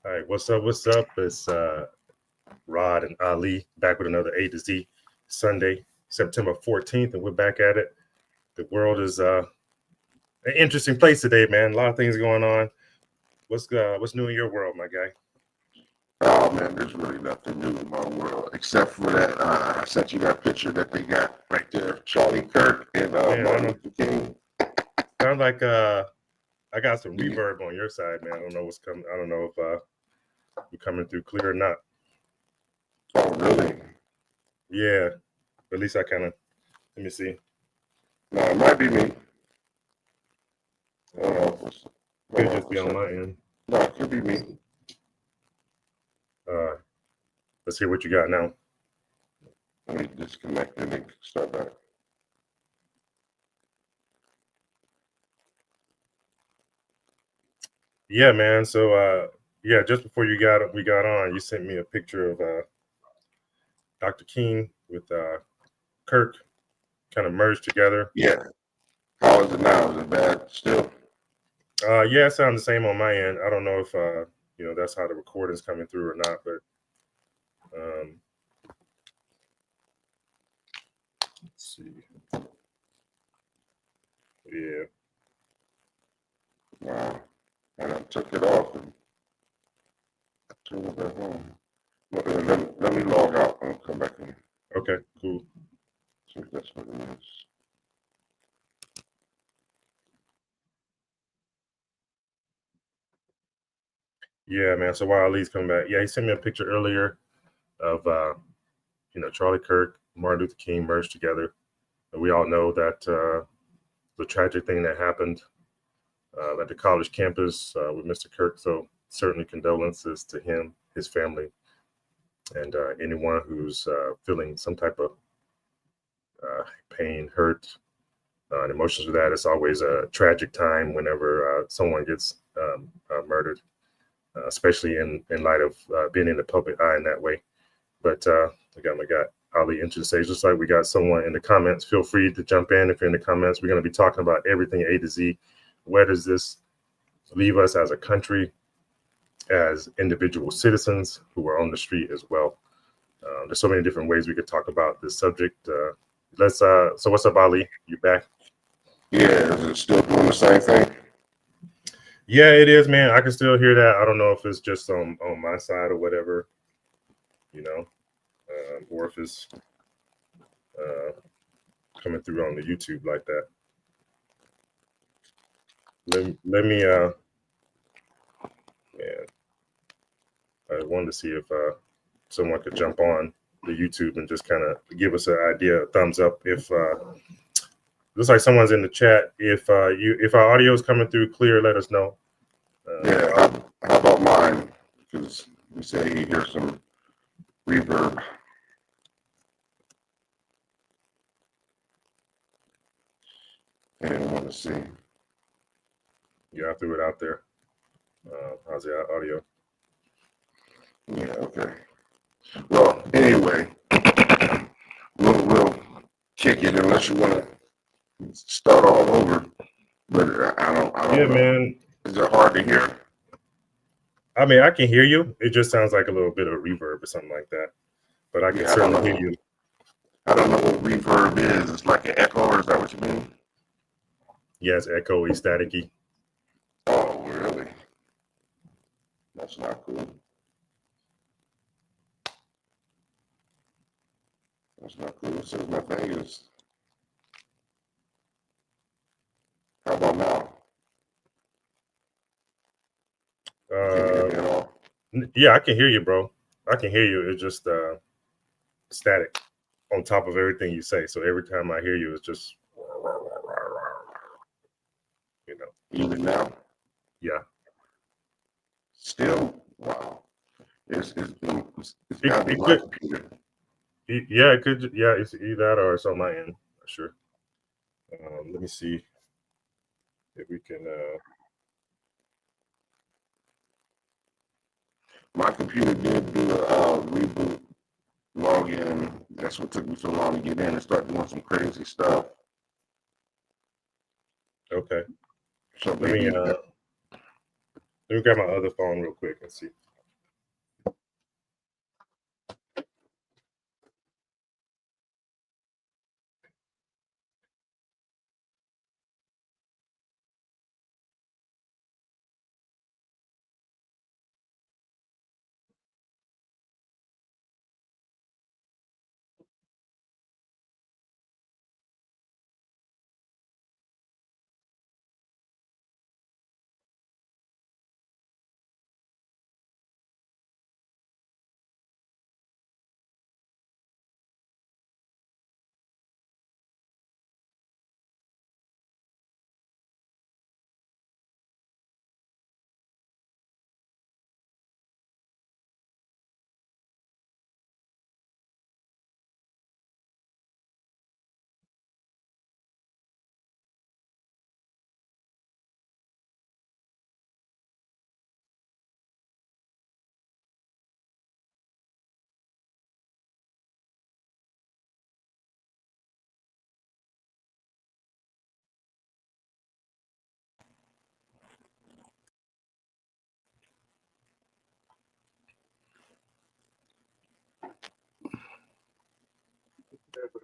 All right, what's up? What's up? It's Rod and Ali back with another A to Z Sunday, September 14th, and we're back at it. The world is an interesting place today, man. A lot of things going on. What's new in your world, my guy? Oh man, there's really nothing new in my world except for that. I sent you that picture that they got right there, Charlie Kirk and Man, I don't Martin know. Luther King. Sounds like I got some Yeah. reverb on your side, man. I don't know what's coming. I don't know if you're coming through clear or not. Oh really? Yeah, at least I kind of. Let me see. No, it might be me. Hold on for, hold Could on just for a be on my second. end. No, it could be me. Uh, let's see what you got now. Let me disconnect and then start back. Yeah, man. So yeah, just before we got on, you sent me a picture of Dr. King with Kirk kind of merged together. Yeah. How is it now? Is it bad still? Yeah, it sounds the same on my end. I don't know if that's how the recording's coming through or not, but um, let's see. Yeah, Wow. And I took it off and turned it back on. Let me log out and come back in. okay, cool. See if that's what it is. Yeah, man. So while Ali's coming back, yeah, he sent me a picture earlier of Charlie Kirk, Martin Luther King merged together, and we all know that the tragic thing that happened at the college campus with Mr. Kirk. So certainly condolences to him, his family, and anyone who's feeling some type of pain, hurt, and emotions with that. It's always a tragic time whenever someone gets murdered, especially in light of being in the public eye in that way. But again, we got Ali into the stage. Just like we got someone in the comments. Feel free to jump in if you're in the comments. We're going to be talking about everything A to Z. Where does this leave us as a country, as individual citizens who are on the street as well? There's so many different ways we could talk about this subject. So what's up, Ali? You back? Yeah, is it still doing the same thing? Yeah, it is, man. I can still hear that. I don't know if it's just on my side or whatever, you know, or if it's uh, coming through on the YouTube like that. Let me man, I wanted to see if someone could jump on the YouTube and just kind of give us an idea, a thumbs up if looks like someone's in the chat. If our audio is coming through clear, let us know. Yeah, how about mine? Because you say you hear some reverb. And I want to see. Yeah, I threw it out there. How's the audio? Yeah, okay. Well, anyway, we'll kick it unless you want to start all over. But I Yeah, don't know. man. Is it hard to hear? I mean, I can hear you. It just sounds like a little bit of reverb or something like that. But I can Yeah, I don't certainly hear know. you. I don't know what reverb is. It's like an echo, or is that what you mean? Yeah, it's echoey, staticky. Oh, really? That's not cool. That's not cool. It says my thing is. How about now? You can't hear Uh, me at all. yeah, I can hear you, bro. I can hear you. It's just static on top of everything you say. So every time I hear you, it's just you know. Even now, Yeah, still, wow. It's it, got to be it my could. computer. Yeah, it could. Yeah, it's either that or it's on my end. Sure. Let me see if we can. My computer did do a reboot login. That's what took me so long to get in and start doing some crazy stuff. Okay. So Let me maybe uh let me grab my other phone real quick and see.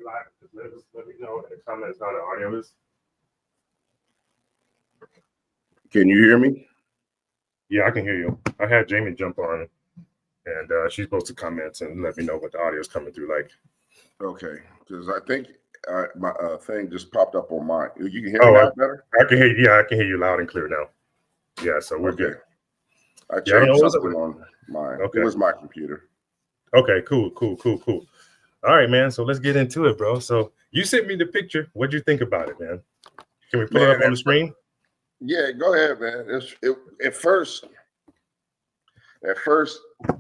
live. Just let me know in the comments how the audio is. Can you hear me? Yeah, I can hear you. I had Jamie jump on, and she's supposed to comment and let me know what the audio is coming through like. Okay, because I think my thing just popped up on mine. You can hear me Oh, now better? I can hear you. Yeah, I can hear you loud and clear now. Yeah, so we're good. I Yeah, I don't know changed what's up something with on mine. Okay. It was my computer. Okay, cool. All right, man. So let's get into it, bro. So you sent me the picture. What'd you think about it, man? Can we pull it up on the screen? Yeah, go ahead, man. At first,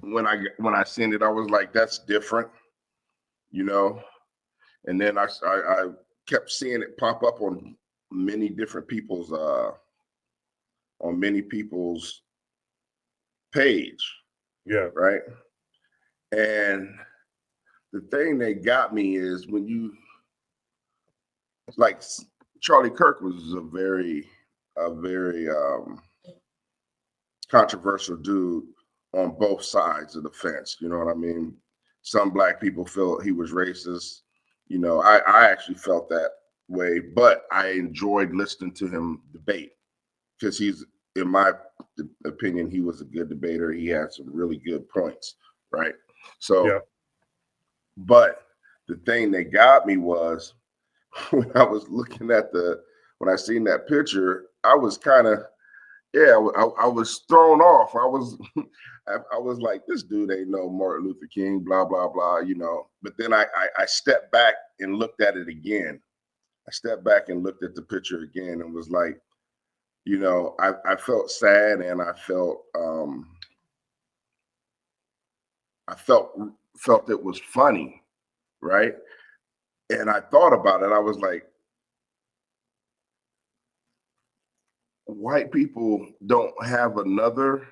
when I seen it, I was like, "That's different," you know. And then I kept seeing it pop up on many different people's page. Yeah. Right. And the thing that got me is when you like Charlie Kirk was a very controversial dude on both sides of the fence. You know what I mean? Some black people felt he was racist. You know, I actually felt that way, but I enjoyed listening to him debate because he's, in my opinion, he was a good debater. He had some really good points, right? So, yeah. But the thing that got me was when I was looking at when I seen that picture, I was kind of, yeah, I was thrown off. I was, I was like, this dude ain't no Martin Luther King, blah blah blah, you know. But then I stepped back and looked at it again. I stepped back and looked at the picture again and was like, you know, I felt sad and I felt it was funny, right? And I thought about it. I was like, white people don't have another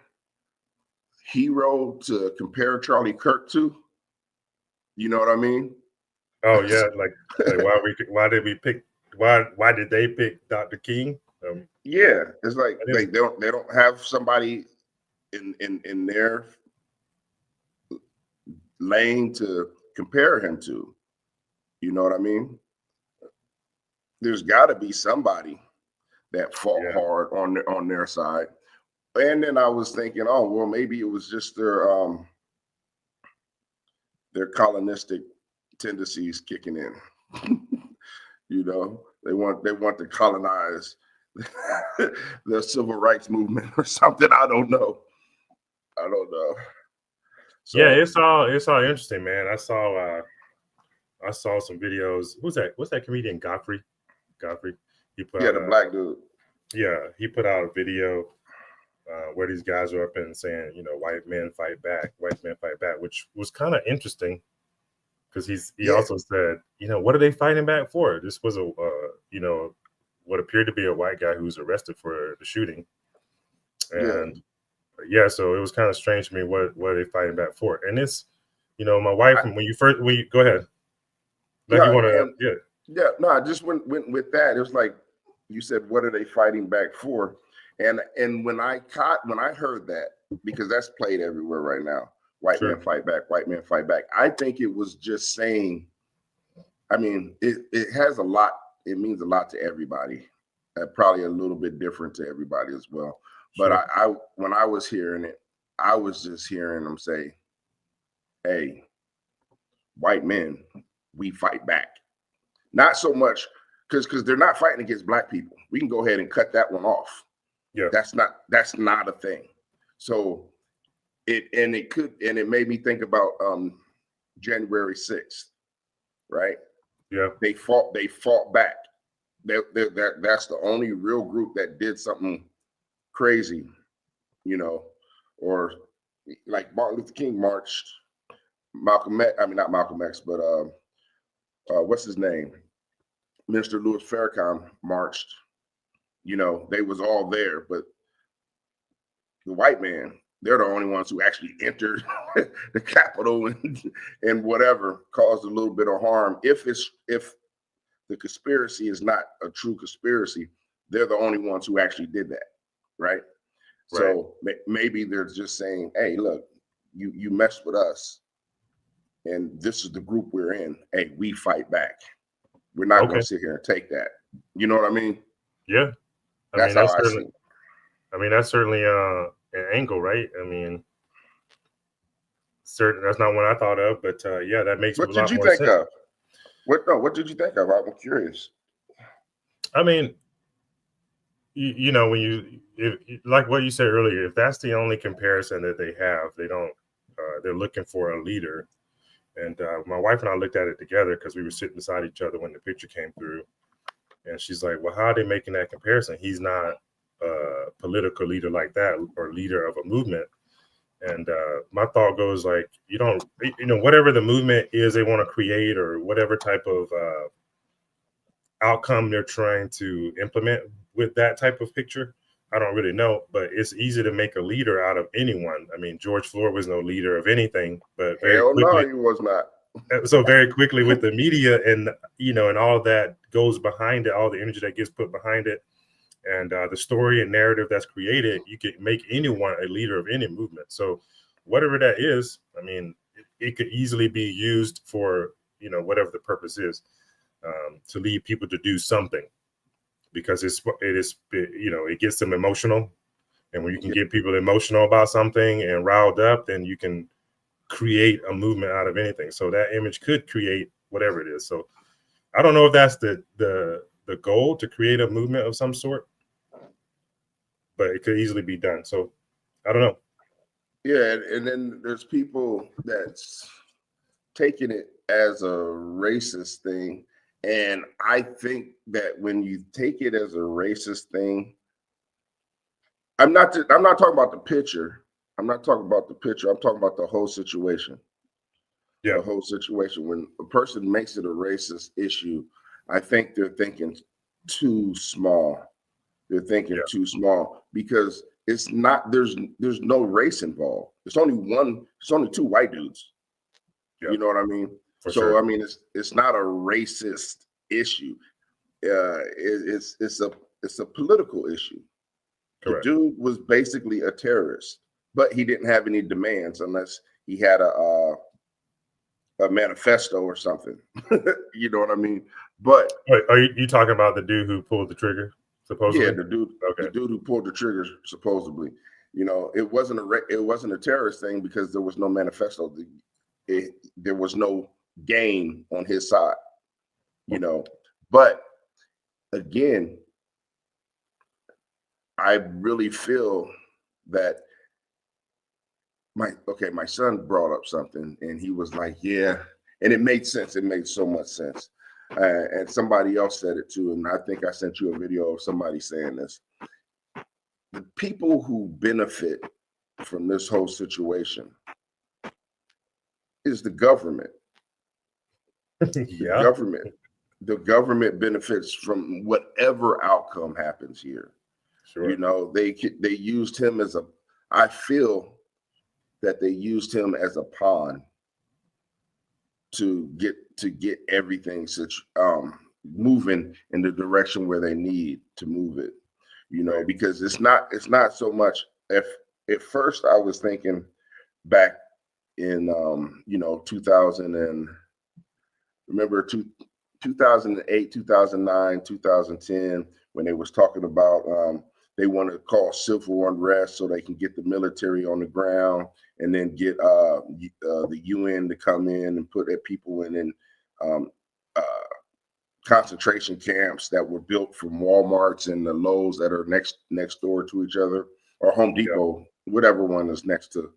hero to compare Charlie Kirk to. You know what I mean? Oh yeah, like why did they pick Dr. King? Yeah, it's like they don't have somebody in their lane to compare him to. You know what I mean? There's got to be somebody that fought hard on their side. And then I was thinking, oh well, maybe it was just their colonistic tendencies kicking in. You know, they want to colonize the civil rights movement or something. I don't know. So, yeah, it's all interesting, man. I saw some videos. What's that comedian Godfrey? He put out the black dude. Yeah, he put out a video where these guys are up and saying, you know, white men fight back, which was kind of interesting because he also said, you know, what are they fighting back for? This was a you know, what appeared to be a white guy who was arrested for the shooting, and so it was kind of strange to me what are they fighting back for? And it's, you know, my wife, when you go ahead, like you want to, no, I just went with that. It was like you said, what are they fighting back for? And when I heard that, because that's played everywhere right now, white men fight back, white men fight back. I think it was just saying, I mean, it has a lot, it means a lot to everybody. Probably a little bit different to everybody as well. But I when I was hearing it, I was just hearing them say, hey, white men, we fight back. Not so much because they're not fighting against black people. We can go ahead and cut that one off. Yeah. That's not a thing. So it made me think about January 6th, right? Yeah. They fought back. That's the only real group that did something crazy, you know, or like Martin Luther King marched, Malcolm X, I mean not Malcolm X, but what's his name? Mr. Louis Farrakhan marched. You know, they was all there, but the white man, they're the only ones who actually entered the Capitol and whatever, caused a little bit of harm. If the conspiracy is not a true conspiracy, they're the only ones who actually did that, right? So maybe they're just saying, hey, look, you messed with us, and this is the group we're in. Hey, we fight back. We're not going Okay. to sit here and take that. You know what I mean? Yeah. I That's mean, how I see it. that's certainly an angle, right? I mean, certain that's not one I thought of, but yeah, that makes a What did lot you more think sense. of? What did you think of? I'm curious. I mean, you know, when like what you said earlier, if that's the only comparison that they have, they don't. They're looking for a leader, and my wife and I looked at it together because we were sitting beside each other when the picture came through, and she's like, "Well, how are they making that comparison? He's not a political leader like that, or leader of a movement." And my thought goes like, you don't, whatever the movement is they want to create, or whatever type of outcome they're trying to implement with that type of picture, I don't really know, but it's easy to make a leader out of anyone. I mean, George Floyd was no leader of anything, but very Hell no, quickly, he was not. so very quickly with the media and and all that goes behind it, all the energy that gets put behind it, and the story and narrative that's created, you can make anyone a leader of any movement. So whatever that is, I mean, it could easily be used for whatever the purpose is, to lead people to do something, because it gets them emotional, and when you can get people emotional about something and riled up, then you can create a movement out of anything. So that image could create whatever it is. So I don't know if that's the goal, to create a movement of some sort, but it could easily be done. So I don't know. Yeah, and then there's people that's taking it as a racist thing. And I think that when you take it as a racist thing, I'm not talking about the picture. I'm not talking about the picture. I'm talking about the whole situation. Yeah. The whole situation. When a person makes it a racist issue, I think they're thinking too small. They're thinking Yeah. too small, because it's not, there's no race involved. It's only two white dudes. Yeah. You know what I mean? For So sure. I mean, it's not a racist issue. It's a political issue. The Correct. dude was basically a terrorist, but he didn't have any demands unless he had a manifesto or something. You know what I mean? But Wait, are you talking about the dude who pulled the trigger, yeah, supposedly? the Okay. dude who pulled the trigger, supposedly, it wasn't a terrorist thing because there was no manifesto. There was no gain on his side, But again, I really feel that my son brought up something, and he was like, yeah, and it made sense. It made so much sense. And somebody else said it too, and I think I sent you a video of somebody saying this. The people who benefit from this whole situation is the government. The Yeah. government, the government benefits from whatever outcome happens here. Sure. They used him as I feel that they used him as a pawn to get everything moving in the direction where they need to move it. Right. Because it's not so much. If at first I was thinking back in 2000, and remember 2008, 2009, 2010, when they was talking about they want to call civil unrest so they can get the military on the ground, and then get the UN to come in and put their people in um, uh, concentration camps that were built from Walmarts and the Lowe's that are next door to each other, or Home Yeah. Depot, whatever one is next to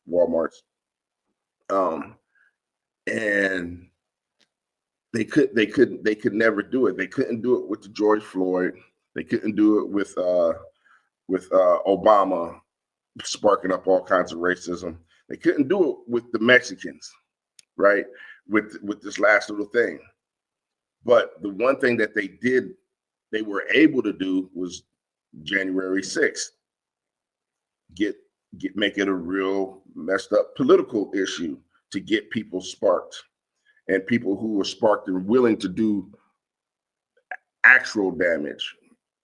Walmart's. And they could never do it. They couldn't do it with the George Floyd. They couldn't do it with Obama sparking up all kinds of racism. They couldn't do it with the Mexicans, right? With this last little thing. But the one thing that they were able to do was January 6th, make it a real messed up political issue to get people sparked, and people who were sparked and willing to do actual damage.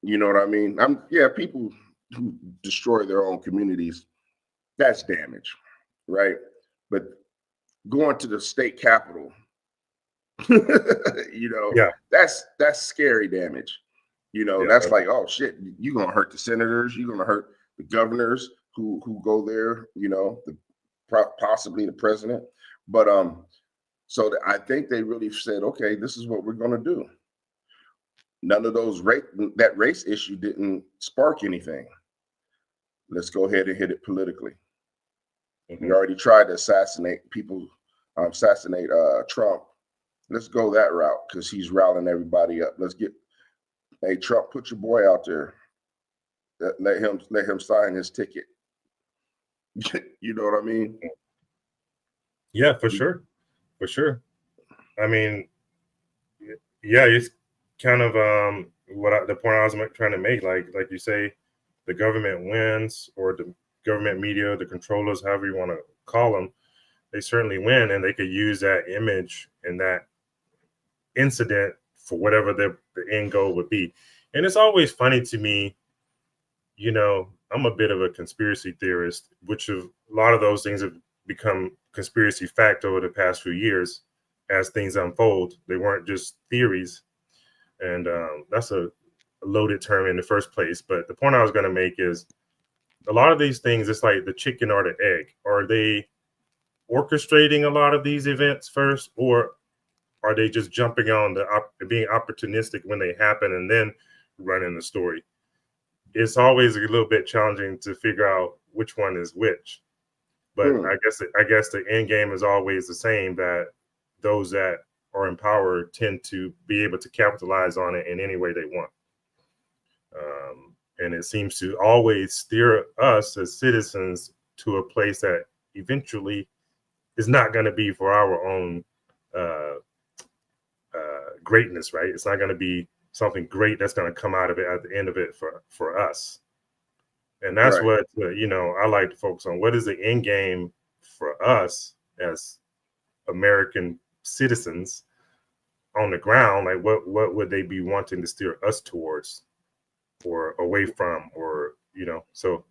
You know what I mean? People who destroy their own communities, that's damage, right? But going to the state capitol. Yeah. That's scary damage. Yeah. That's like, oh shit, you're gonna hurt the senators, you're gonna hurt the governors who go there, possibly the president. But so I think they really said, okay, this is what we're gonna do. None of that race issue didn't spark anything. Let's go ahead and hit it politically. We already tried to assassinate Trump. Let's go that route because he's rallying everybody up. Hey, Trump, put your boy out there. Let him sign his ticket. You know what I mean? Yeah, for sure. For sure. I mean, yeah, it's kind of the point I was trying to make. Like you say, the government wins, or the government media, the controllers, however you want to call them, they certainly win, and they could use that image and that incident for whatever the end goal would be. And it's always funny to me, I'm a bit of a conspiracy theorist, which a lot of those things have become conspiracy fact over the past few years as things unfold. They weren't just theories. And that's a loaded term in the first place. But the point I was going to make is a lot of these things, it's like the chicken or the egg. Are they orchestrating a lot of these events first, or are they just jumping on being opportunistic when they happen and then running the story? It's always a little bit challenging to figure out which one is which. But I guess the end game is always the same, that those that are in power tend to be able to capitalize on it in any way they want. And it seems to always steer us as citizens to a place that eventually is not going to be for our own greatness, right? It's not going to be something great that's going to come out of it at the end of it for us. And that's what, I like to focus on. What is the end game for us as American citizens on the ground? Like what would they be wanting to steer us towards or away from, or, so.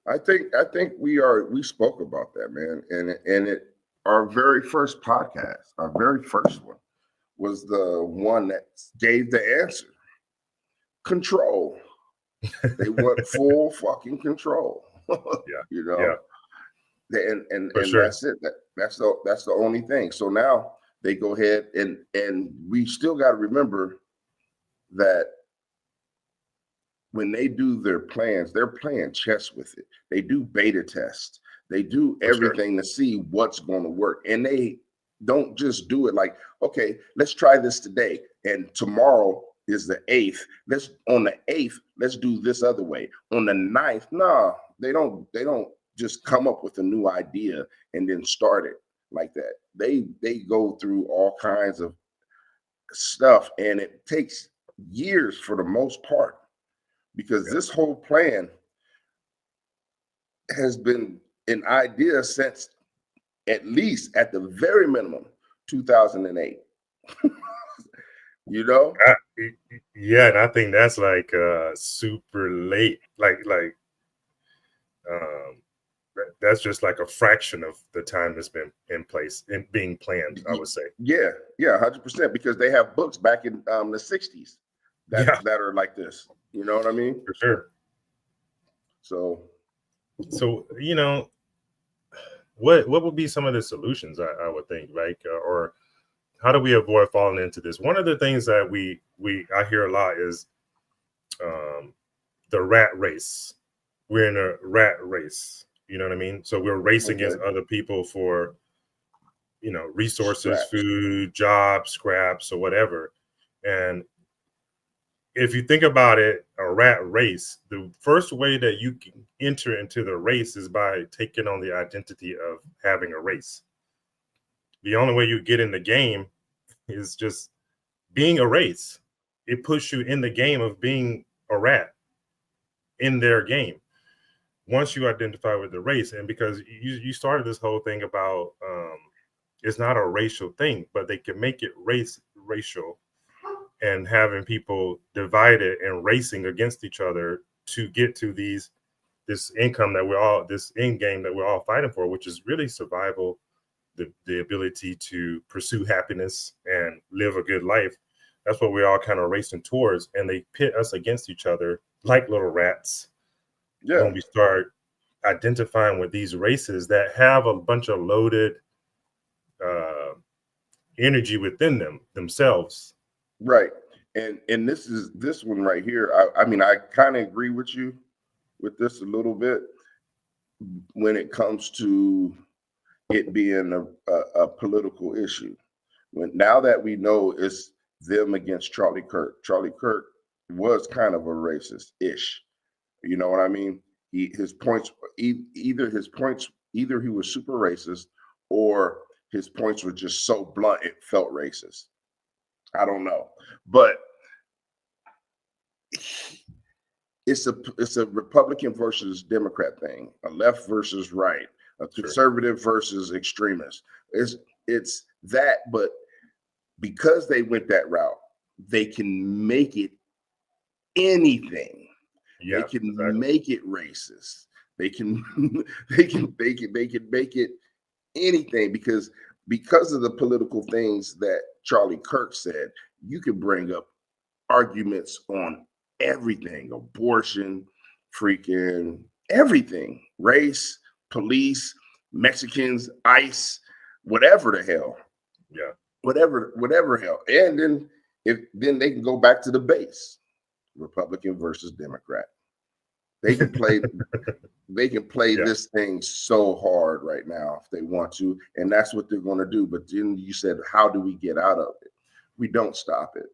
I think we spoke about that, man. And our very first podcast, our very first one, was the one that gave the answer. Control. They want full fucking control. Yeah. And sure. That's it. That's the only thing. So now they go ahead and we still got to remember that when they do their plans, they're playing chess with it. They do beta tests. They do everything to see what's going to work. And they don't just do it like, okay, let's try this today, and tomorrow is the 8th. On the 8th, let's do this other way. On the 9th, nah, they don't just come up with a new idea and then start it like that. They go through all kinds of stuff, and it takes years for the most part, because this whole plan has been an idea since, at least at the very minimum, 2008. Yeah, and I think that's like super late. That's just like a fraction of the time that's been in place and being planned, I would say. Yeah, 100%, because they have books back in the 60s that are like this. You know what I mean? For sure. So what would be some of the solutions, I would think, right? Or how do we avoid falling into this? One of the things that I hear a lot is the rat race. We're in a rat race. You know what I mean? So we're racing against other people for, resources, scraps, food, jobs, scraps, or whatever. And if you think about it, a rat race, the first way that you can enter into the race is by taking on the identity of having a race. The only way you get in the game is just being a race. It puts you in the game of being a rat in their game. Once you identify with the race, and because you started this whole thing about it's not a racial thing, but they can make it racial, and having people divided and racing against each other to get to this income that this end game that we're all fighting for, which is really survival the ability to pursue happiness and live a good life. That's what we're all kind of racing towards, and they pit us against each other like little rats Yeah, when we start identifying with these races that have a bunch of loaded uh, energy within themselves. right. And this one right here. I mean, I kind of agree with you with this a little bit when it comes to it being a political issue. When now that we know it's them against Charlie Kirk. Charlie Kirk was kind of a racist ish. You know what I mean? His points, either his points, either he was super racist or his points were just so blunt it felt racist. I don't know, but it's a Republican versus Democrat thing, a left versus right, a Sure. conservative versus extremist. It's that, but because they went that route, they can make it anything. They Yeah, can exactly. make it racist. They can they can make it anything because of the political things that Charlie Kirk said. You can bring up arguments on everything: abortion, freaking everything, race, police, Mexicans, ICE, whatever the hell, Yeah. whatever hell. And then they can go back to the base: Republican versus Democrat. They can play they can play Yeah. this thing so hard right now if they want to, and that's what they're going to do. But then you said, how do we get out of it? We don't stop it.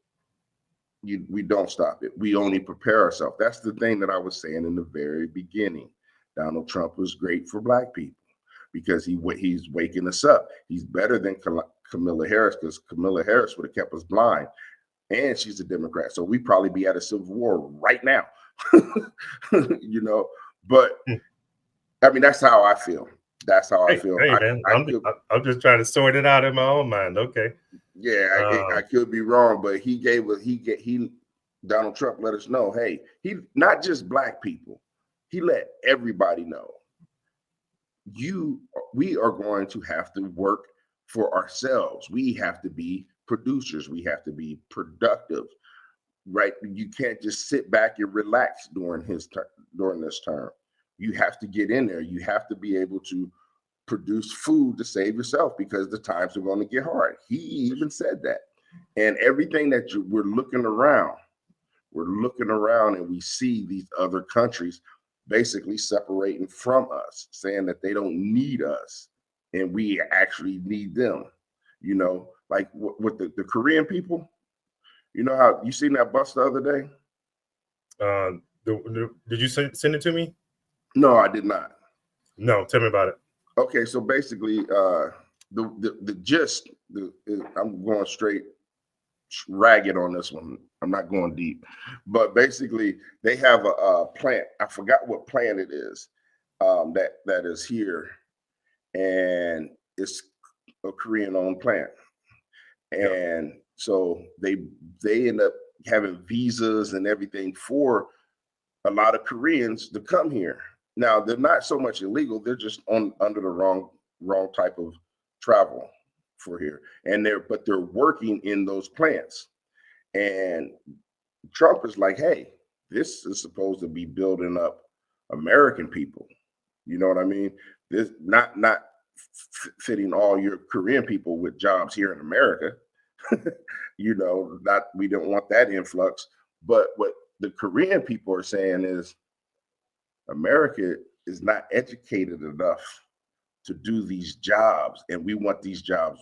We don't stop it. We only prepare ourselves. That's the thing that I was saying in the very beginning. Donald Trump was great for black people because he's waking us up. He's better than Camilla Harris, because Camilla Harris would have kept us blind, and she's a Democrat. So we'd probably be at a civil war right now. you know, but Hmm. I mean, that's how I feel. That's how I Hey, feel. hey, I, man. I could, I'm just trying to sort it out in my own mind. Okay. yeah, I Um, could be wrong, but Donald Trump let us know, hey, he not just black people, he let everybody know you we are going to have to work for ourselves. We have to be producers. We have to be productive, right? You can't just sit back and relax during this term. You have to get in there. You have to be able to produce food to save yourself because the times are going to get hard. He even said that. And everything that we're looking around and we see these other countries basically separating from us, saying that they don't need us and we actually need them. Like with the Korean people, you know how you seen that bus the other day? did you send it to me? No, I did not. No, tell me about it. Okay, so basically, the gist, I'm going straight ragged on this one. I'm not going deep, but basically, they have a plant. I forgot what plant it is, that is here, and it's a Korean-owned plant, Yeah. and so they end up having visas and everything for a lot of Koreans to come here. Now they're not so much illegal; they're just on under the wrong type of travel for here, and they're working in those plants. And Trump is like, hey, this is supposed to be building up American people. You know what I mean? This not fitting all your Korean people with jobs here in America. Not we don't want that influx. But what the Korean people are saying is America is not educated enough to do these jobs, and we want these jobs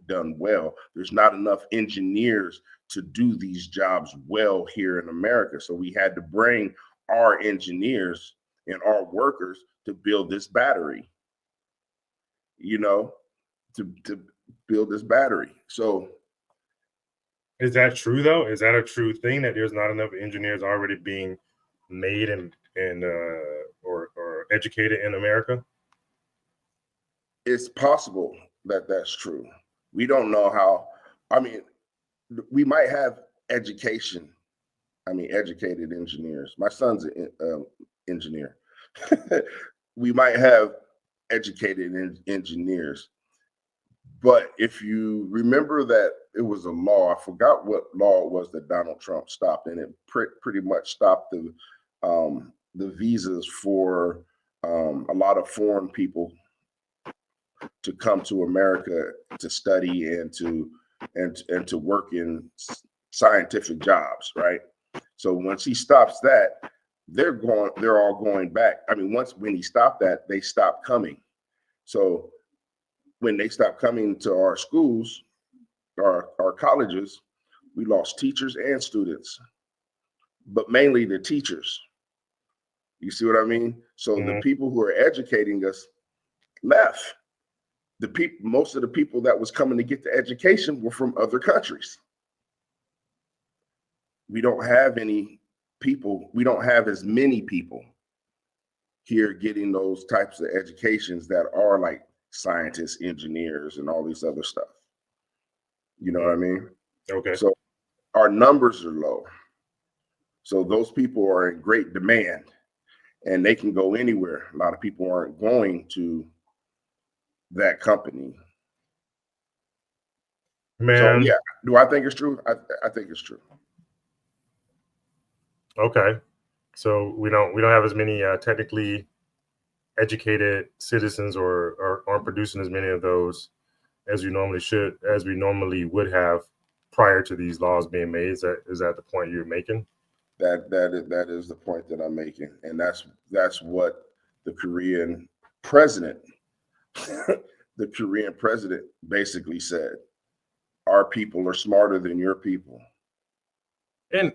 done well. There's not enough engineers to do these jobs well here in America. So we had to bring our engineers and our workers to build this battery, you know, to build this battery. So Is that true though? Is that a true thing that there's not enough engineers already being made or educated in America? it's possible that that's true. We don't know how. I mean, we might have education. I mean, educated engineers. My son's an engineer. We might have educated engineers, But if you remember that it was a law, I forgot what law it was that Donald Trump stopped, and it pretty much stopped the visas for a lot of foreign people to come to America to study and to work in scientific jobs, right? So once he stops that, they're all going back. I mean, when he stopped that, they stopped coming. So when they stopped coming to our schools, our colleges, we lost teachers and students, but mainly the teachers. You see what I mean? So the Mhm. people who are educating us left. Most of the people that was coming to get the education were from other countries. We don't have any people, we don't have as many people here getting those types of educations that are like scientists, engineers, and all this other stuff. You know what I mean? Okay. So our numbers are low. So those people are in great demand and they can go anywhere. A lot of people aren't going to that company. So Man, yeah, do I think it's true? I think it's true. okay. So we don't have as many technically educated citizens, or aren't producing as many of those as we normally would have prior to these laws being made. Is that the point you're making? That is the point that I'm making, and that's what the Korean president, the Korean president basically said. Our people are smarter than your people And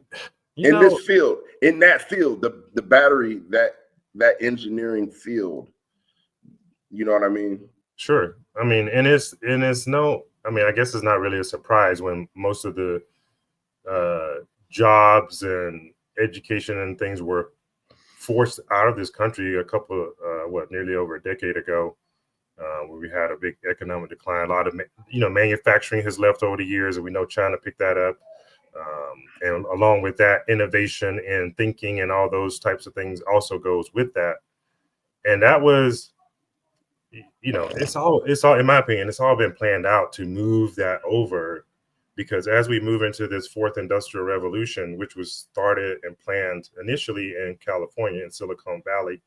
you in know, this field. In that field, the battery that engineering field. You know what I mean? sure. I mean, and it's no. I mean, I guess it's not really a surprise when most of the jobs and education and things were forced out of this country a couple of nearly over a decade ago, where we had a big economic decline. A lot of manufacturing has left over the years, and we know China picked that up. And along with that, innovation and thinking and all those types of things also goes with that. And that was, it's all in my opinion, it's all been planned out to move that over, because as we move into this fourth industrial revolution, which was started and planned initially in California, in Silicon Valley,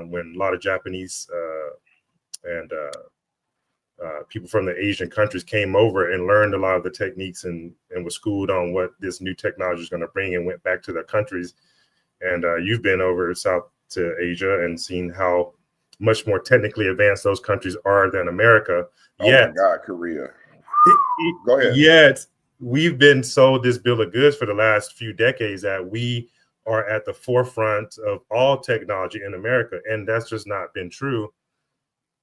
when a lot of Japanese and people from the Asian countries came over and learned a lot of the techniques, and was schooled on what this new technology is going to bring, and went back to their countries. And you've been over south to Asia and seen how much more technically advanced those countries are than America. Oh my Yet, God, Korea. Go ahead. yet we've been sold this bill of goods for the last few decades that we are at the forefront of all technology in America, and that's just not been true.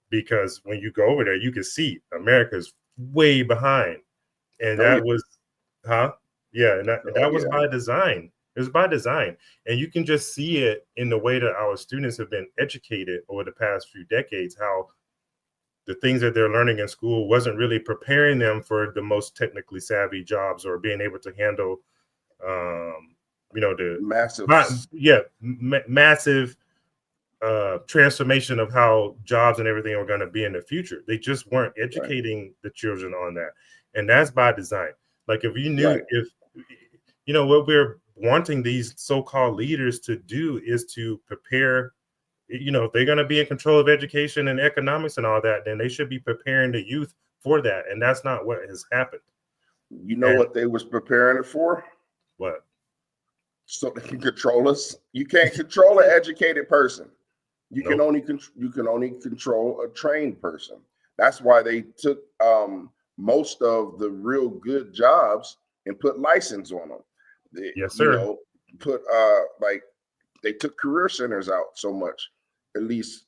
Because when you go over there, you can see America's way behind, and Oh yeah. that was, huh? Yeah, and that Oh was yeah. by design. It was by design, and you can just see it in the way that our students have been educated over the past few decades. How the things that they're learning in school wasn't really preparing them for the most technically savvy jobs, or being able to handle, um, the Massive. massive transformation of how jobs and everything are going to be in the future. They just weren't Right. educating the children on that, and that's by design. Like if you knew, Right. if what we're wanting these so-called leaders to do is to prepare. If they're going to be in control of education and economics and all that, then they should be preparing the youth for that, and that's not what has happened. You know And what they was preparing it for? what? So they can control us. You can't control an educated person. Nope. You can only control a trained person. That's why they took most of the real good jobs and put license on them. They, Yes, you sir. know, put like they took career centers out so much, at least,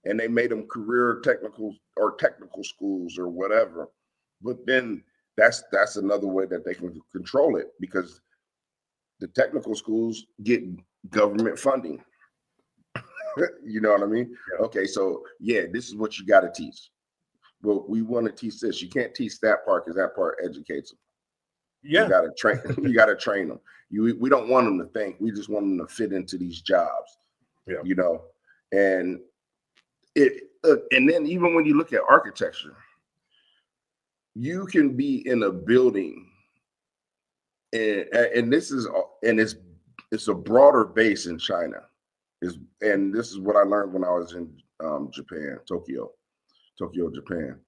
and they made them career technical schools or whatever. But then that's another way that they can control it, because the technical schools get government funding. You know what I mean? Yeah. Okay, so yeah, this is what you got to teach. Well, we want to teach this. You can't teach that part because that part educates them. You Yeah. got to train. You got to train them. We don't want them to think. We just want them to fit into these jobs. Yeah. You know, and and then even when you look at architecture, you can be in a building, and this is and it's a broader base in China. And this is what I learned when I was in Japan, Tokyo, Japan.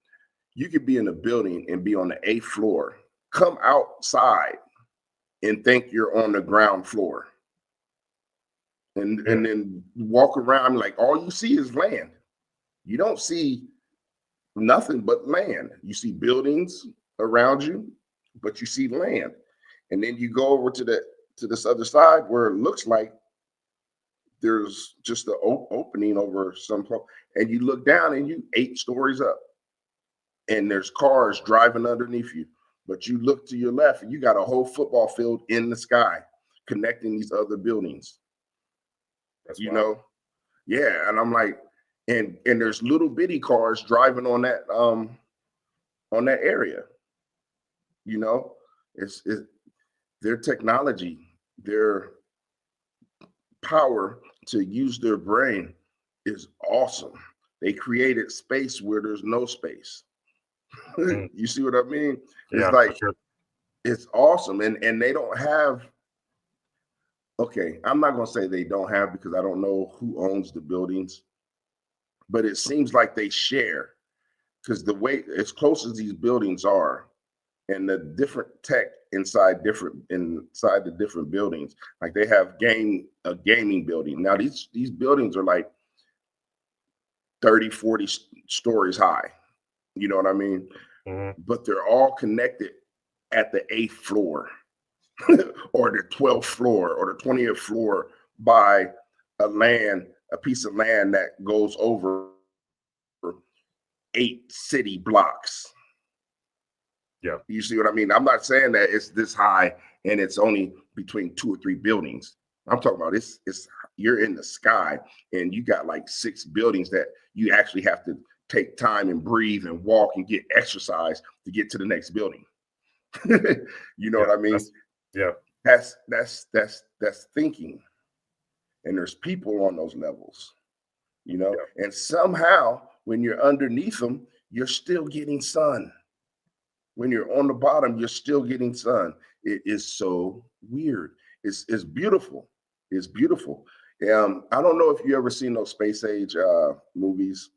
You could be in a building and be on the 8th floor, come outside and think you're on the ground floor. And then walk around like all you see is land. You don't see nothing but land. You see buildings around you, but you see land. And then you go over to this other side where it looks like there's just an opening over some, and you look down and you 8 stories up, and there's cars driving underneath you. But you look to your left and you got a whole football field in the sky connecting these other buildings. That's you wild. know, yeah. And I'm like, and there's little bitty cars driving on that area. You know, it's their technology, their power to use their brain is awesome. They created space where there's no space. You see what I mean? It's Yeah, like for sure. it's awesome, and they don't have. Okay, I'm not gonna say they don't have because I don't know who owns the buildings, but it seems like they share because the way as close as these buildings are, and the different tech inside the different buildings, like they have a gaming building. Now these buildings are like 30, 40 stories high. You know what I mean? Mm-hmm. But they're all connected at the 8th floor or the 12th floor or the 20th floor by a piece of land that goes over 8 city blocks. Yeah. You see what I mean? I'm not saying that it's this high and it's only between 2 or 3 buildings. I'm talking about it's you're in the sky and you got like 6 buildings that you actually have to take time and breathe and walk and get exercise to get to the next building. You know what I mean? Yeah. That's thinking. And there's people on those levels, you know, and somehow when you're underneath them, you're still getting sun. When you're on the bottom, you're still getting sun. It is so weird. It's beautiful. It's beautiful. I don't know if you ever seen those space age movies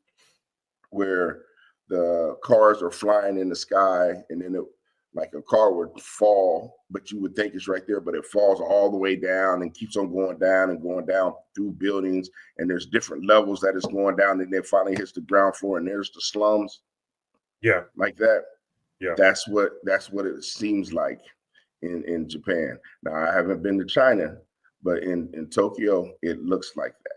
where the cars are flying in the sky and then like a car would fall, but you would think it's right there, but it falls all the way down and keeps on going down and going down through buildings. And there's different levels that it's going down, and then finally hits the ground floor, and there's the slums. Yeah. Like that. Yeah. That's what it seems like in Japan. Now I haven't been to China, but in Tokyo, it looks like that.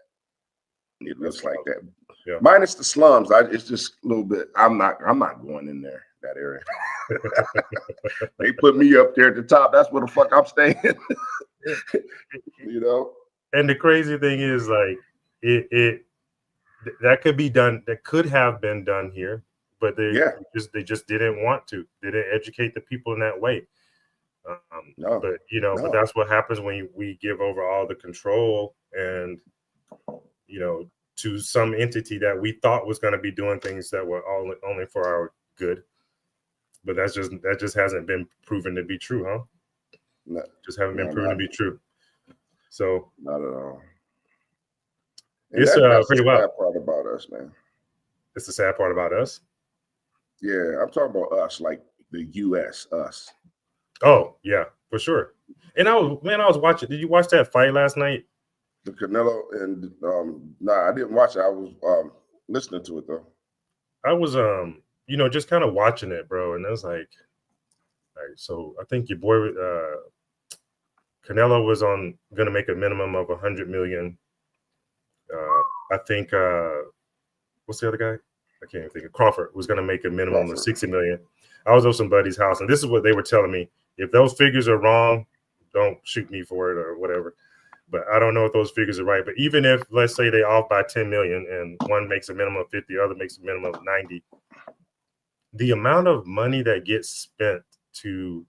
It looks like that. Yeah. Minus the slums. It's just a little bit. I'm not going in there, that area. They put me up there at the top. That's where the fuck I'm staying. You know. And the crazy thing is, like, that could be done. That could have been done here, but they just didn't want to. They didn't educate the people in that way. No, but but that's what happens when we give over all the control and to some entity that we thought was going to be doing things that were only for our good. But that just hasn't been proven to be true, huh? No, just haven't been proven to be true. So not at all. And it's that's pretty the wild. sad part about us, man. It's the sad part about us. Yeah, I'm talking about us, like the U.S. us. Oh yeah, for sure. And I was watching. Did you watch that fight last night? The Canelo and I didn't watch it. I was listening to it though. I was just kind of watching it, bro, and I was like, all right, so I think your boy Canelo was gonna make a minimum of 100 million. I think what's the other guy? I can't even think of. Crawford was gonna make a minimum of 60 million. I was at somebody's house, and this is what they were telling me. If those figures are wrong, don't shoot me for it or whatever. But I don't know if those figures are right. But even if, let's say, they off by 10 million and one makes a minimum of 50, the other makes a minimum of 90, the amount of money that gets spent to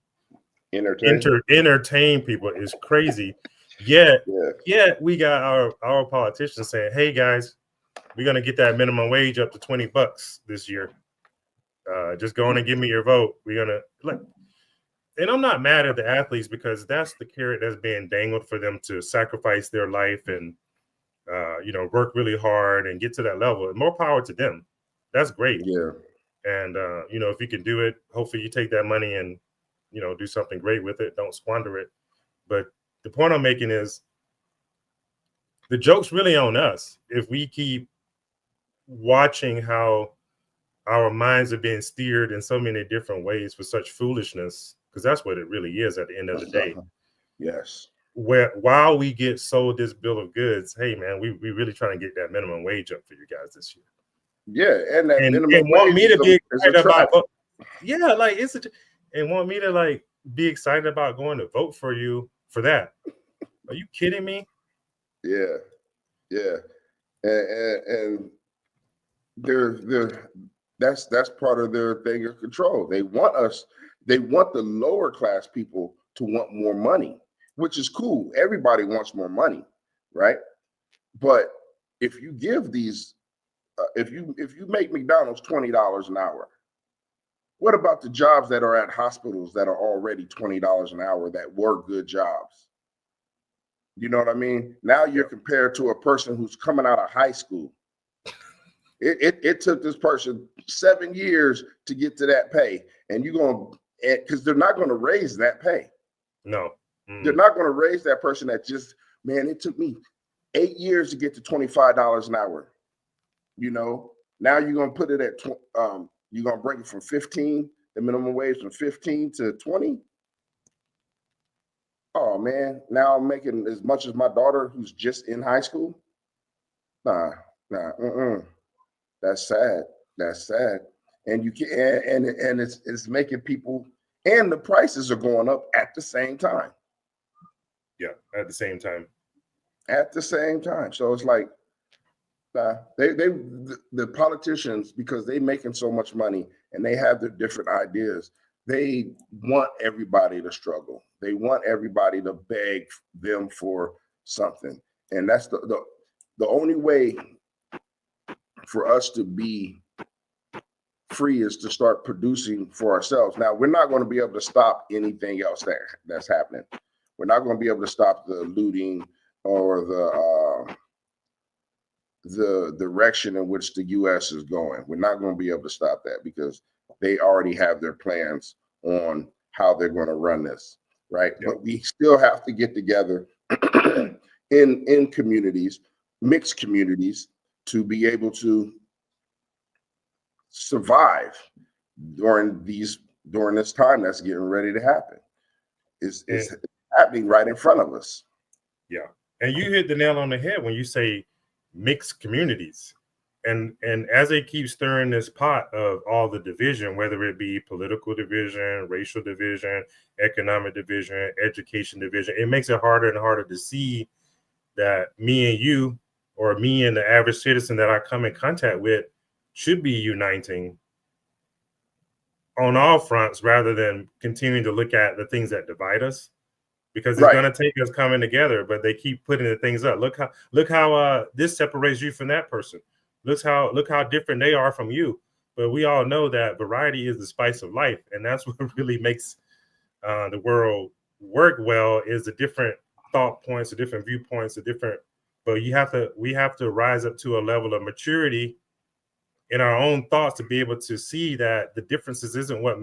entertain people is crazy. Yet we got our politicians saying, hey guys, we're gonna get that minimum wage up to $20 this year. Just go on and give me your vote. We're gonna like, and I'm not mad at the athletes because that's the carrot that's being dangled for them to sacrifice their life and work really hard and get to that level. And more power to them. That's great. Yeah. And if you can do it, hopefully you take that money and do something great with it. Don't squander it. But the point I'm making is the joke's really on us if we keep watching how our minds are being steered in so many different ways for such foolishness, because that's what it really is at the end of the day. Yes. Where while we get sold this bill of goods, hey man, we really trying to get that minimum wage up for you guys this year. Yeah, and that And minimum want wage me to be is a excited trap. about like and want me to like be excited about going to vote for you for that. Are you kidding me? Yeah, yeah, and they're that's part of their thing of control. They want the lower class people to want more money, which is cool. Everybody wants more money, right? But if you give these, if you make McDonald's $20 an hour, what about the jobs that are at hospitals that are already $20 an hour that were good jobs? You know what I mean? Now you're compared to a person who's coming out of high school. It took this person 7 years to get to that pay, and you're going to, because they're not going to raise that pay. No. They're not going to raise that person that just, man, it took me 8 years to get to $25 an hour. Now you're going to put it at, you're going to bring it from 15, the minimum wage from 15 to 20. Oh man, now I'm making as much as my daughter who's just in high school. Nah. That's sad. That's sad. And you can and it's making people, and the prices are going up at the same time. Yeah, at the same time. At the same time. So it's like the politicians, because they making so much money and they have their different ideas, they want everybody to struggle. They want everybody to beg them for something. And that's the only way for us to be free is to start producing for ourselves. Now, we're not going to be able to stop anything else that's happening. We're not going to be able to stop the looting or the direction in which the U.S. is going. We're not going to be able to stop that because they already have their plans on how they're going to run this, right? Yep. But we still have to get together in communities, mixed communities, to be able to survive during this time that's getting ready to happen. It's happening right in front of us. Yeah, and you hit the nail on the head when you say mixed communities, and as they keep stirring this pot of all the division, whether it be political division, racial division, economic division, education division, it makes it harder and harder to see that me and you, or me and the average citizen that I come in contact with, should be uniting on all fronts rather than continuing to look at the things that divide us, because it's going to take us coming together. But they keep putting the things up. Look how this separates you from that person. Look how different they are from you. But we all know that variety is the spice of life, and that's what really makes the world work well, is the different thought points, the different viewpoints, the different. But we have to rise up to a level of maturity in our own thoughts to be able to see that the differences isn't what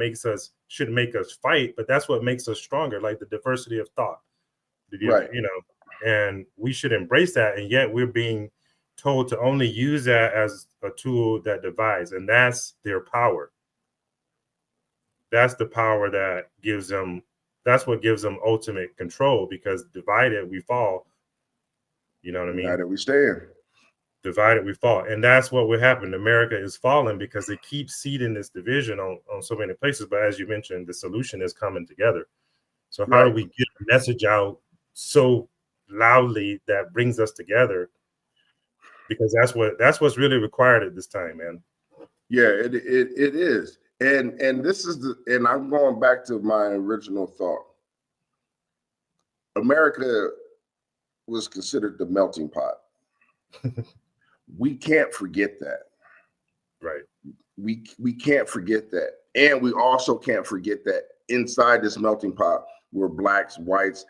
should make us fight, but that's what makes us stronger, like the diversity of thought. Right. And we should embrace that. And yet we're being told to only use that as a tool that divides, and that's their power. That's the power that gives them, that's what gives them ultimate control, because divided we fall. You know what I mean? United we stand. Divided we fall, and that's what would happen. America is falling because they keep seeding this division on so many places. But as you mentioned, the solution is coming together. So how do we get a message out so loudly that brings us together? Because that's what's really required at this time, man. Yeah, it is. And this is and I'm going back to my original thought. America was considered the melting pot. We can't forget that. Right. we can't forget that. And we also can't forget that inside this melting pot were blacks, whites,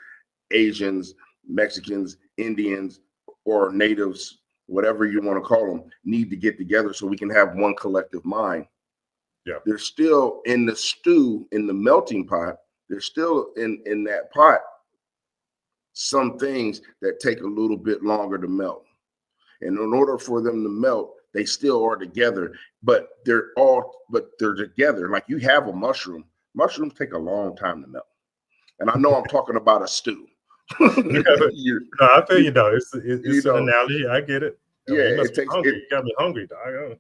Asians, Mexicans, Indians, or natives, whatever you want to call them, need to get together so we can have one collective mind. Yeah. They're still in the stew, in the melting pot. There's still in that pot some things that take a little bit longer to melt. And in order for them to melt, they still are together, but they're together. Like you have a mushroom. Mushrooms take a long time to melt. And I know I'm talking about a stew. No, I feel you though. It's You an know, analogy. I get it. I yeah, mean, you must it be takes hungry. it. You got me hungry, dog.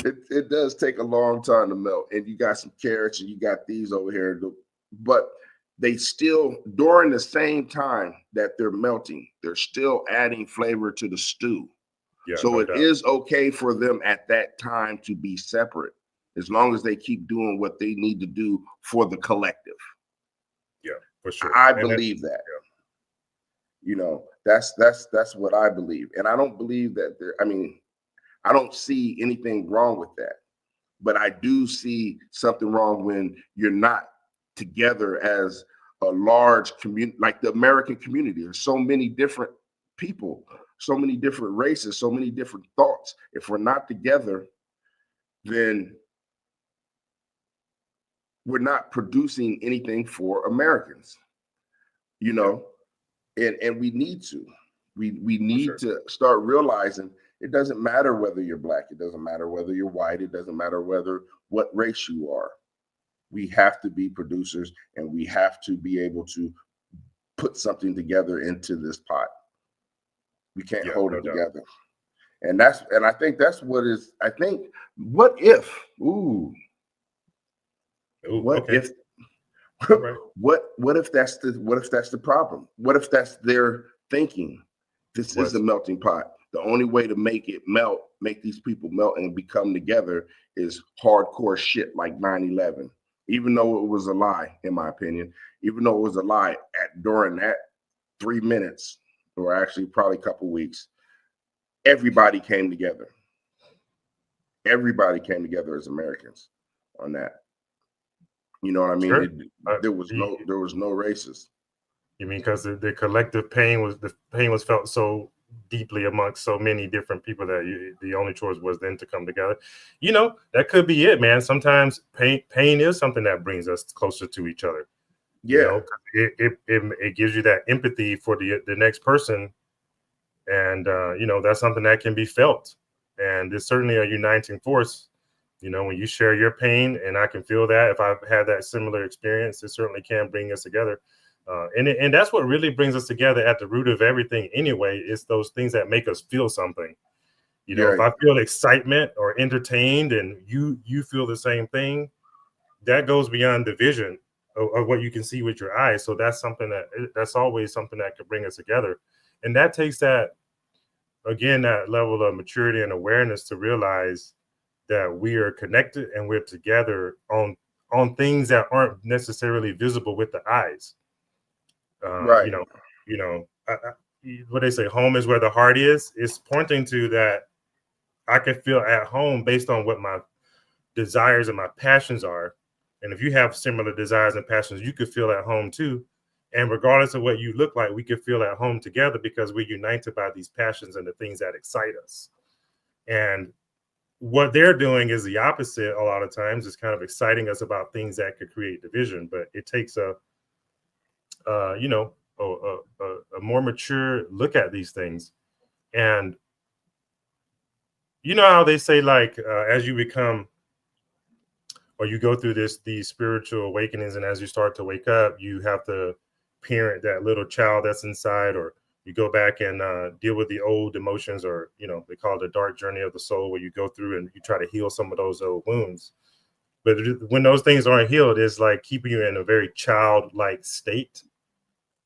It does take a long time to melt, and you got some carrots, and you got these over here, but they still, during the same time that they're melting, they're still adding flavor to the stew. Yeah, So no it doubt. is okay for them at that time to be separate, as long as they keep doing what they need to do for the collective. Yeah, for sure. I And believe that. You know, that's what I believe, and I don't believe that there. I mean, I don't see anything wrong with that, but I do see something wrong when you're not together as a large community, like the American community. There's so many different people, so many different races, so many different thoughts. If we're not together, then we're not producing anything for Americans, you yeah, know, and we need to. We for need sure. to start realizing it doesn't matter whether you're black, it doesn't matter whether you're white, it doesn't matter what race you are. We have to be producers, and we have to be able to put something together into this pot. We can't Yeah, hold no it doubt. together. And I think that's what is, I think, what if, ooh, Ooh, what okay. if, All right. what if that's the problem? What if that's their thinking? This is the Was melting pot. The only way to make it melt, make these people melt and become together, is hardcore shit like 9/11. Even though it was a lie, in my opinion, even though it was a lie during that 3 minutes, or actually probably a couple weeks, everybody came together. Everybody came together as Americans on that. You know what I mean? sure. There was no races. You mean because the collective pain was felt so deeply amongst so many different people that the only choice was then to come together. You know, that could be it, man. Sometimes pain is something that brings us closer to each other. You Yeah, know, it gives you that empathy for the next person, and you know, that's something that can be felt, and it's certainly a uniting force. You know, when you share your pain, and I can feel that if I've had that similar experience, it certainly can bring us together. And that's what really brings us together at the root of everything anyway, is those things that make us feel something. You know, if yeah, I feel excitement or entertained and you feel the same thing, that goes beyond the vision of what you can see with your eyes. So that's always something that could bring us together. And that takes that, again, that level of maturity and awareness to realize that we are connected and we're together on things that aren't necessarily visible with the eyes. Uh, right, you know, what they say, home is where the heart is. It's pointing to that I can feel at home based on what my desires and my passions are. And if you have similar desires and passions, you could feel at home too. And regardless of what you look like, we could feel at home together because we're united by these passions and the things that excite us. And what they're doing is the opposite a lot of times. Is kind of exciting us about things that could create division, but it takes you know, a more mature look at these things. And you know how they say, like, as you become or you go through these spiritual awakenings, and as you start to wake up, you have to parent that little child that's inside, or you go back and deal with the old emotions, or you know, they call it the dark journey of the soul, where you go through and you try to heal some of those old wounds. But when those things aren't healed, it's like keeping you in a very childlike state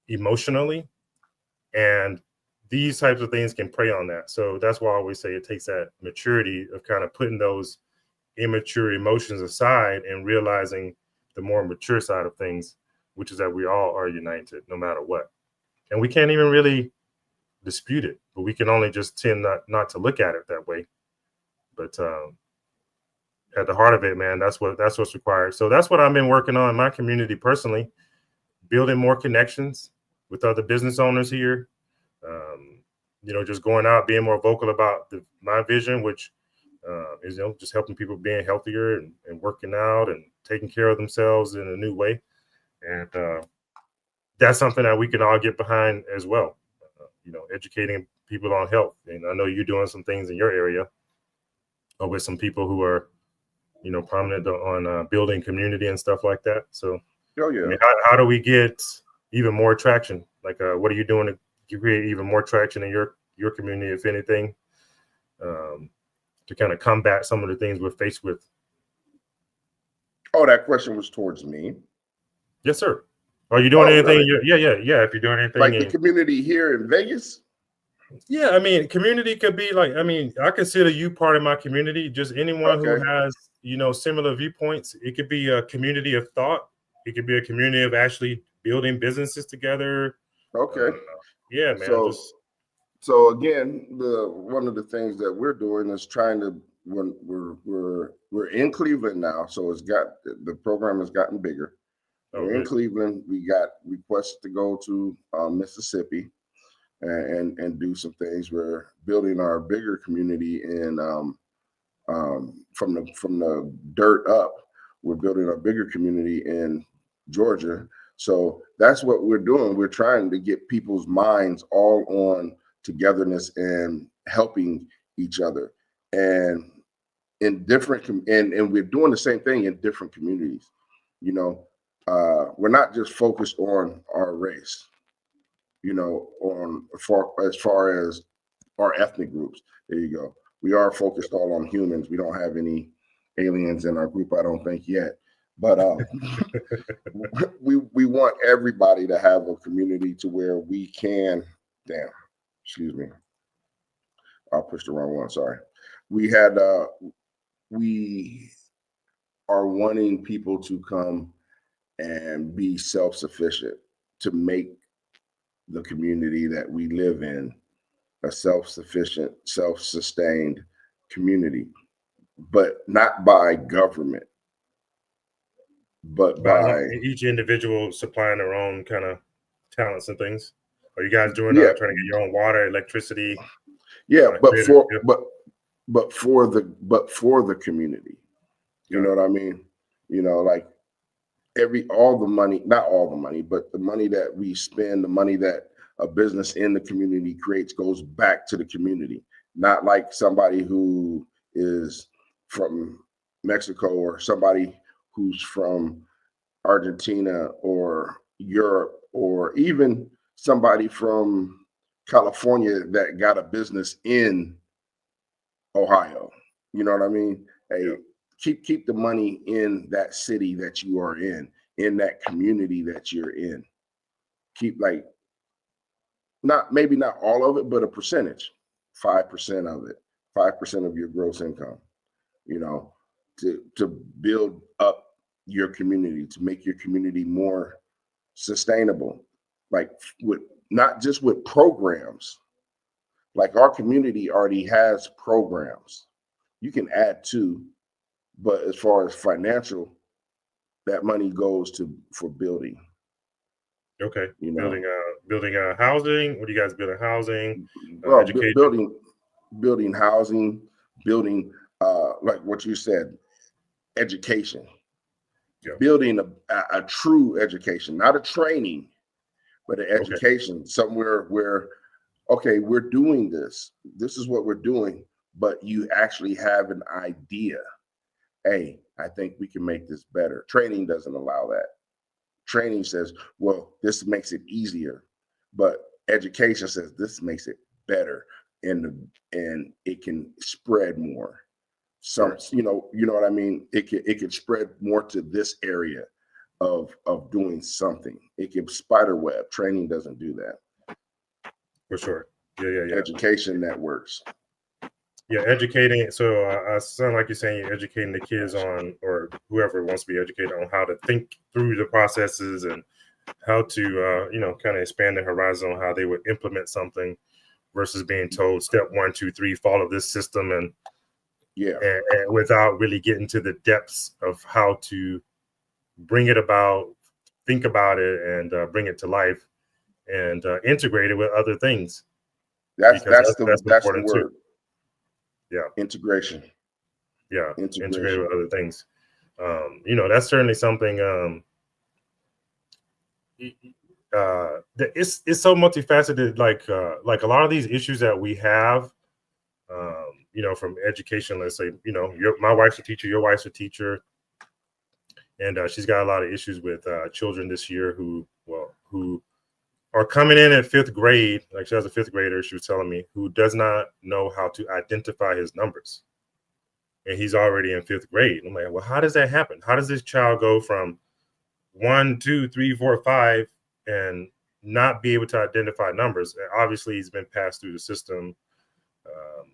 emotionally. And these types of things can prey on that. So that's why I always say it takes that maturity of kind of putting those immature emotions aside and realizing the more mature side of things, which is that we all are united no matter what. And we can't even really dispute it, but we can only just tend not to look at it that way. But at the heart of it, man, that's what's required. So that's what I've been working on in my community personally, building more connections with other business owners here. Um, just going out, being more vocal about my vision, which is just helping people being healthier and working out and taking care of themselves in a new way. And that's something that we can all get behind as well. Educating people on health. And I know you're doing some things in your area with some people who are, prominent on building community and stuff like that. So, Oh I yeah. mean, how do we get even more traction? Like, what are you doing to create even more traction in your community, if anything, to kind of combat some of the things we're faced with? Oh, that question was towards me. Yes, sir. Are you doing Oh, anything? really? Yeah. If you're doing anything Like the community here in Vegas? yeah, I mean, community could be like, I mean, I consider you part of my community. Just anyone who Okay. has, similar viewpoints. It could be a community of thought. It could be a community of actually building businesses together. Okay. Uh, yeah, man. So Just so again, the one of the things that we're doing is trying to when we're in Cleveland now, so the program has gotten bigger. oh, We're in good. Cleveland. We got requests to go to Mississippi and do some things. We're building our bigger community in from the dirt up. We're building a bigger community in Georgia. So that's what we're doing. We're trying to get people's minds all on togetherness and helping each other. And in different and we're doing the same thing in different communities. You know, we're not just focused on our race. On as far as our ethnic groups. There you go. We are focused all on humans. We don't have any aliens in our group, I don't think yet. But we want everybody to have a community to where we can. Damn, excuse me. I pushed the wrong one. Sorry. We had we are wanting people to come and be self-sufficient to make the community that we live in a self-sufficient, self-sustained community, but not by government, but By by each individual supplying their own kind of talents and things. Are you guys doing yeah, trying to get your own water, electricity, yeah, but creative? for Yeah. but for the community. You Got know it. what I mean? Like all the money, not all the money, but the money that we spend, the money that a business in the community creates goes back to the community. Not like somebody who is from Mexico or somebody who's from Argentina or Europe or even somebody from California that got a business in Ohio. You know what I mean? Yeah. Hey, keep the money in that city that you are in that community that you're in. Keep like maybe not all of it, but a percentage, 5% of it, 5% of your gross income, you know, to build up your community, to make your community more sustainable, like with not just with programs. Like our community already has programs. You can add to, but as far as financial, that money goes to for building. Okay. You know, Building housing. What do you guys building? Housing, well, education. building housing, building like what you said, education, Yeah. building a true education, not a training, but an Okay. education somewhere where okay, we're doing this. This is what we're doing, but you actually have an idea. Hey, I think we can make this better. Training doesn't allow that. Training says, well, this makes it easier, but education says this makes it better and it can spread more. Sure. You know what I mean? It can spread more to this area of doing something. It can spider web. Training doesn't do that. For sure. Yeah. Education networks. Yeah, educating. So I sound like you're saying you're educating the kids on, or whoever wants to be educated on, how to think through the processes and how to, kind of expand their horizon on how they would implement something versus being told step 1, 2, 3, follow this system and Yeah. and without really getting to the depths of how to bring it about, think about it, and bring it to life, and integrate it with other things, because that's That's the important too. word. Yeah, Integration. yeah, integrate Integration. with other things. That's certainly something. It's so multifaceted. Like a lot of these issues that we have, from education. Let's say, my wife's a teacher, your wife's a teacher, and she's got a lot of issues with children this year who are coming in at fifth grade. Like, she has a fifth grader, she was telling me, who does not know how to identify his numbers, and he's already in fifth grade. I'm like, well, how does that happen? How does this child go from 1, 2, 3, 4, 5 and not be able to identify numbers? And obviously, he's been passed through the system. Um,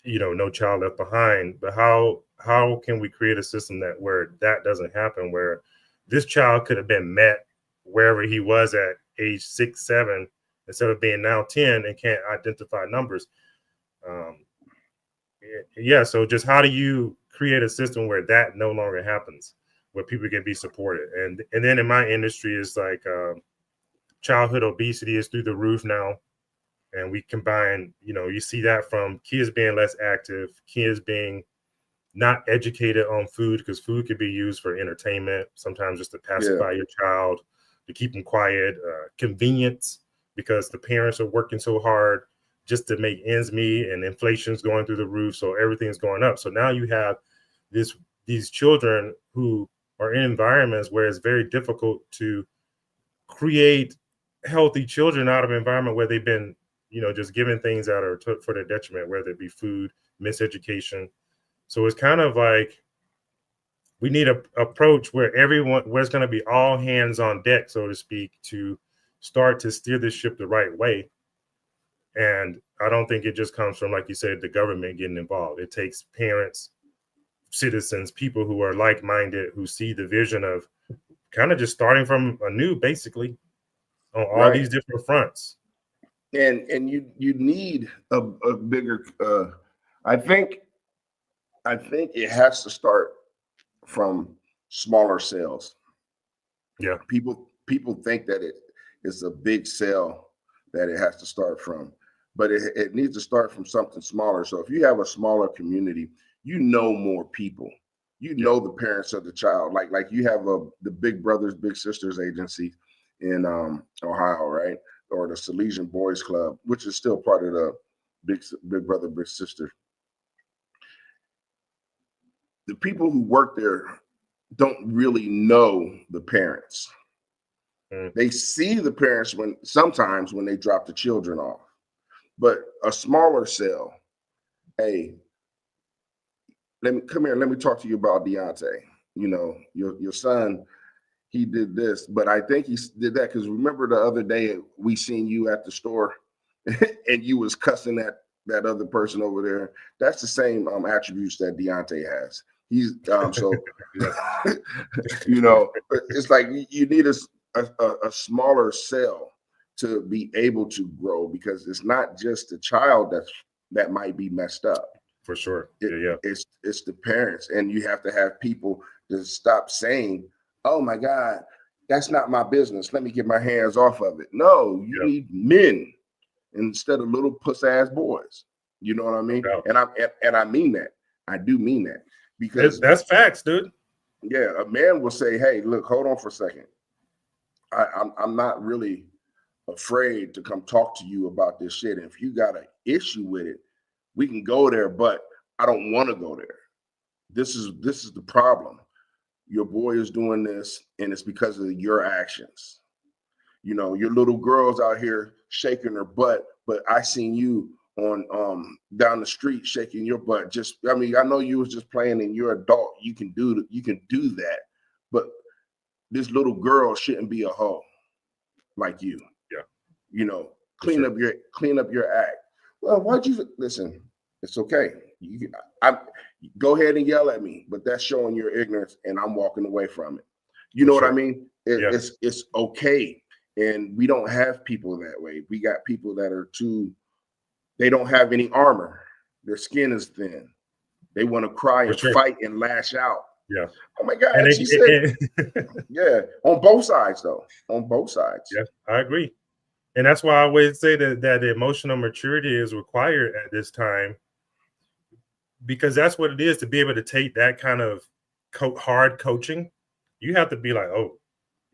no child left behind. But how can we create a system where that doesn't happen? Where this child could have been met wherever he was at age 6, 7, instead of being now 10 and can't identify numbers. Um, yeah. So just how do you create a system where that no longer happens, where people can be supported? And then in my industry, is like childhood obesity is through the roof now. And we combine, you see that from kids being less active, kids being not educated on food, because food could be used for entertainment, sometimes just to Yeah. pacify your child, to keep them quiet, convenience, because the parents are working so hard just to make ends meet, and inflation's going through the roof, so everything's going up. So now you have this these children who are in environments where it's very difficult to create healthy children out of an environment where they've been, just given things that are for their detriment, whether it be food, miseducation. So it's kind of like we need a approach where it's going to be all hands on deck, so to speak, to start to steer this ship the right way. And I don't think it just comes from, like you said, the government getting involved. It takes parents, citizens, people who are like minded, who see the vision of kind of just starting from anew, basically, on all Right. these different fronts. And you need a bigger I think I think it has to start from smaller cells. Yeah, People think that it is a big cell that it has to start from, but it needs to start from something smaller. So if you have a smaller community, you know more people. You yeah, know the parents of the child. Like you have the Big Brothers Big Sisters agency in Ohio, right? Or the Salesian Boys Club, which is still part of the Big Brother Big Sister. The people who work there don't really know the parents. mm, They see the parents sometimes when they drop the children off. But a smaller cell, hey, let me come here, let me talk to you about Deontay. Your son, he did this, but I think he did that because remember the other day we seen you at the store and you was cussing that other person over there. That's the same attributes that Deontay has. He's so yeah, it's like you need a smaller cell to be able to grow, because it's not just the child that might be messed up. for sure. it, Yeah, yeah, it's the parents, and you have to have people to stop saying, oh my God, that's not my business, let me get my hands off of it. No, you yeah, need men instead of little puss ass boys. You know what I no mean? doubt. And I mean that. I do mean that, because That's facts, dude. yeah, a man will say, hey, look, hold on for a second. I'm not really afraid to come talk to you about this shit. And if you got an issue with it, we can go there, but I don't want to go there. This is the problem. Your boy is doing this, and it's because of your actions. Your little girl's out here shaking her butt, but I seen you on down the street shaking your butt. Just, I mean, I know you was just playing, and you're adult. You can do that, but this little girl shouldn't be a hoe like you. Yeah, You know, for sure. clean up your act. Well, why'd you listen? It's okay. I go ahead and yell at me, but that's showing your ignorance, and I'm walking away from it. You For know what I sure. mean? It, Yeah, it's okay, and we don't have people that way. We got people that are too. They don't have any armor. Their skin is thin. They want to cry For and sure. fight and lash out. Yeah. Oh my God. And And she said, it, yeah, on both sides though. On both sides. yeah, I agree. And that's why I always say that the emotional maturity is required at this time, because that's what it is to be able to take that kind of hard coaching. You have to be like, oh,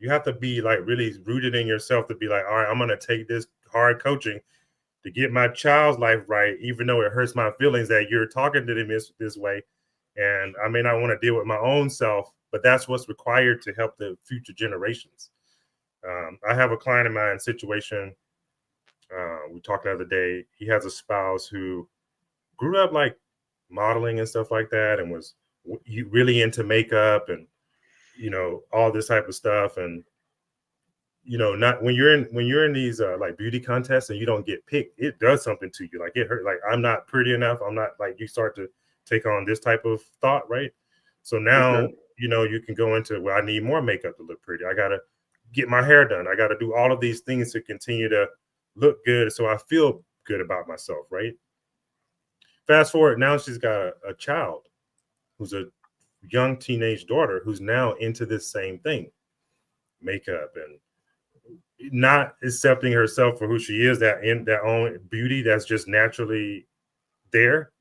you have to be like really rooted in yourself to be like, all right, I'm going to take this hard coaching to get my child's life right, even though it hurts my feelings that you're talking to them this way. And I may not want to deal with my own self, but that's what's required to help the future generations. I have a client of mine situation. We talked the other day. He has a spouse who grew up like modeling and stuff like that, and was really into makeup and all this type of stuff. And not when you're in these like beauty contests and you don't get picked, it does something to you. Like it hurt. Like I'm not pretty enough. I'm not, like, you start to take on this type of thought, right? So now Okay. you can go into, well, I need more makeup to look pretty. I gotta get my hair done. I gotta do all of these things to continue to look good, so I feel good about myself, right? Fast forward, now she's got a child who's a young teenage daughter who's now into this same thing, makeup, and not accepting herself for who she is, that in that own beauty that's just naturally there.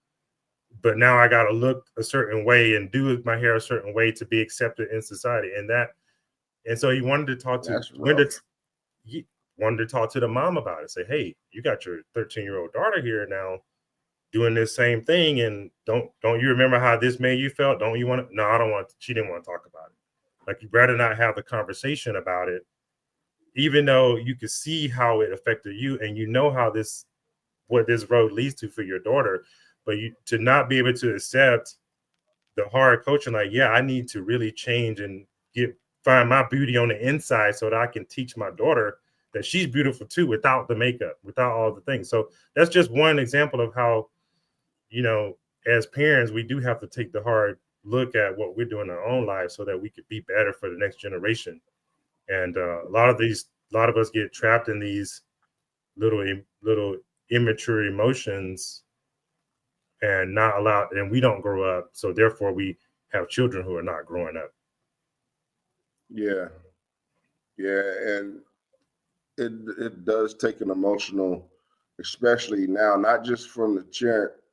But now I got to look a certain way and do my hair a certain way to be accepted in society. And so he wanted to talk to That's rough. he wanted to talk to the mom about it. Say, hey, you got your 13-year-old daughter here now doing this same thing, and don't you remember how this made you felt? Don't you want to? No, I don't want. She didn't want to talk about it. Like, you'd rather not have the conversation about it, even though you could see how it affected you, and how what this road leads to for your daughter. But you to not be able to accept the hard coaching, like, yeah, I need to really change and find my beauty on the inside so that I can teach my daughter that she's beautiful too, without the makeup, without all the things. So that's just one example of how, as parents, we do have to take the hard look at what we're doing in our own lives so that we could be better for the next generation. And a lot of us get trapped in these little immature emotions and not allowed, and we don't grow up. So therefore we have children who are not growing up. Yeah. Yeah. And it does take an emotional, especially now, not just from the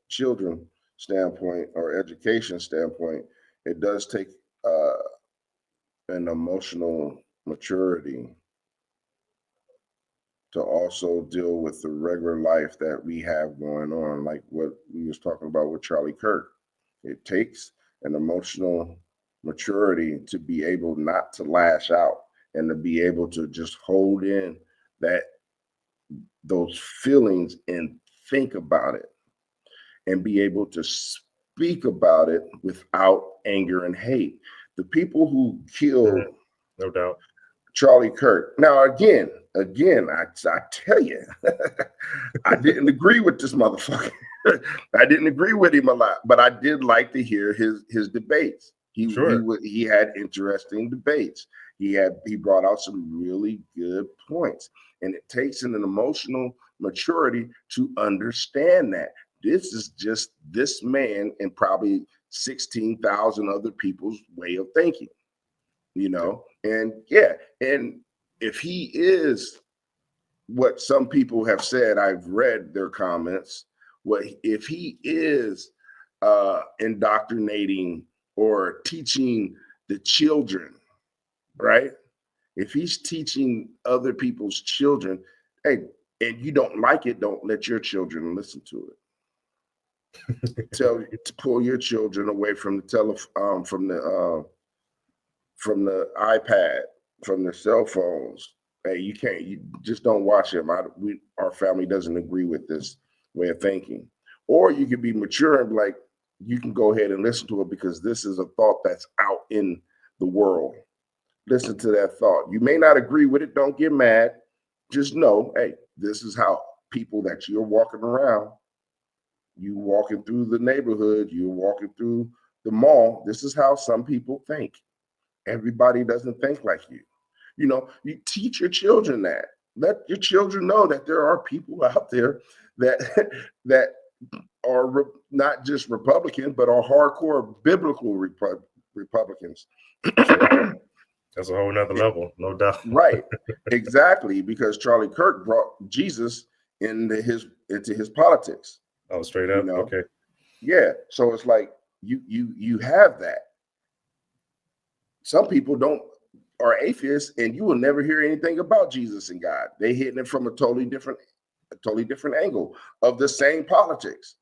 children standpoint or education standpoint. It does take uh, an emotional maturity to also deal with the regular life that we have going on, like what we was talking about with Charlie Kirk. It takes an emotional maturity to be able not to lash out and to be able to just hold in that those feelings and think about it and be able to speak about it without anger and hate. The people who killed No doubt. Charlie Kirk. Now, again, I tell you, I didn't agree with this motherfucker. I didn't agree with him a lot, but I did like to hear his debates. Sure. He had interesting debates. He brought out some really good points, and it takes an emotional maturity to understand that this is just this man and probably 16,000 other people's way of thinking. And yeah, and if he is what some people have said, I've read their comments, what if he is indoctrinating or teaching the children, right? If he's teaching other people's children, hey, and you don't like it, don't let your children listen to it. Tell to pull your children away from from the iPad, from the cell phones. Hey, you just don't watch them. Our family doesn't agree with this way of thinking. Or you could be mature and be like, you can go ahead and listen to it because this is a thought that's out in the world. Listen to that thought. You may not agree with it. Don't get mad. Just know, hey, this is how people that you're walking around, you walking through the neighborhood, you're walking through the mall. This is how some people think. Everybody doesn't think like you. You teach your children that. Let your children know that there are people out there that that are not just Republican, but are hardcore biblical Republicans. That's a whole nother level, no doubt. Right, exactly, because Charlie Kirk brought Jesus into his politics. Oh, straight You up. know, Okay. yeah. So it's like you have that. Some people don't are atheists, and you will never hear anything about Jesus and God. They hitting it from a totally different angle of the same politics.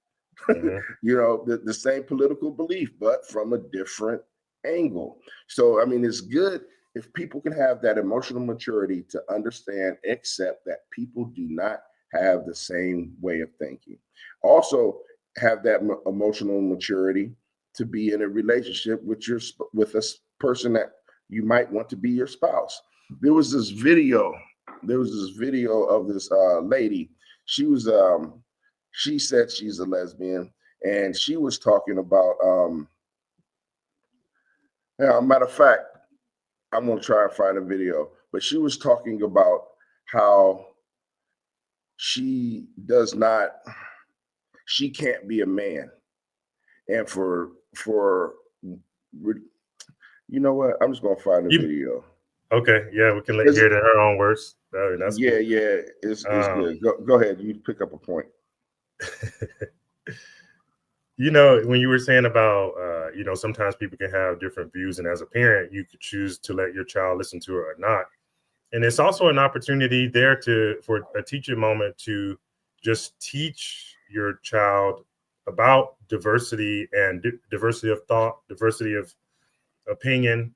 Mm-hmm. You know, the same political belief, but from a different angle. So, I mean, it's good if people can have that emotional maturity to understand, accept that people do not have the same way of thinking. Also, have that emotional maturity to be in a relationship with with a person that you might want to be your spouse. There was this video. There was this video of this lady. She was she said she's a lesbian, and she was talking about yeah, matter of fact, I'm gonna try and find a video, but she was talking about how she does not she can't be a man. And you know what, I'm just gonna find the You video. okay? Yeah, we can hear it in her own words. That's Yeah, cool. yeah, it's Um, good. Go ahead, you pick up a point. you know, when you were saying about, you know, sometimes people can have different views, and as a parent, you could choose to let your child listen to it or not. And it's also an opportunity there for a teaching moment to just teach your child about diversity and diversity of thought, diversity of opinion,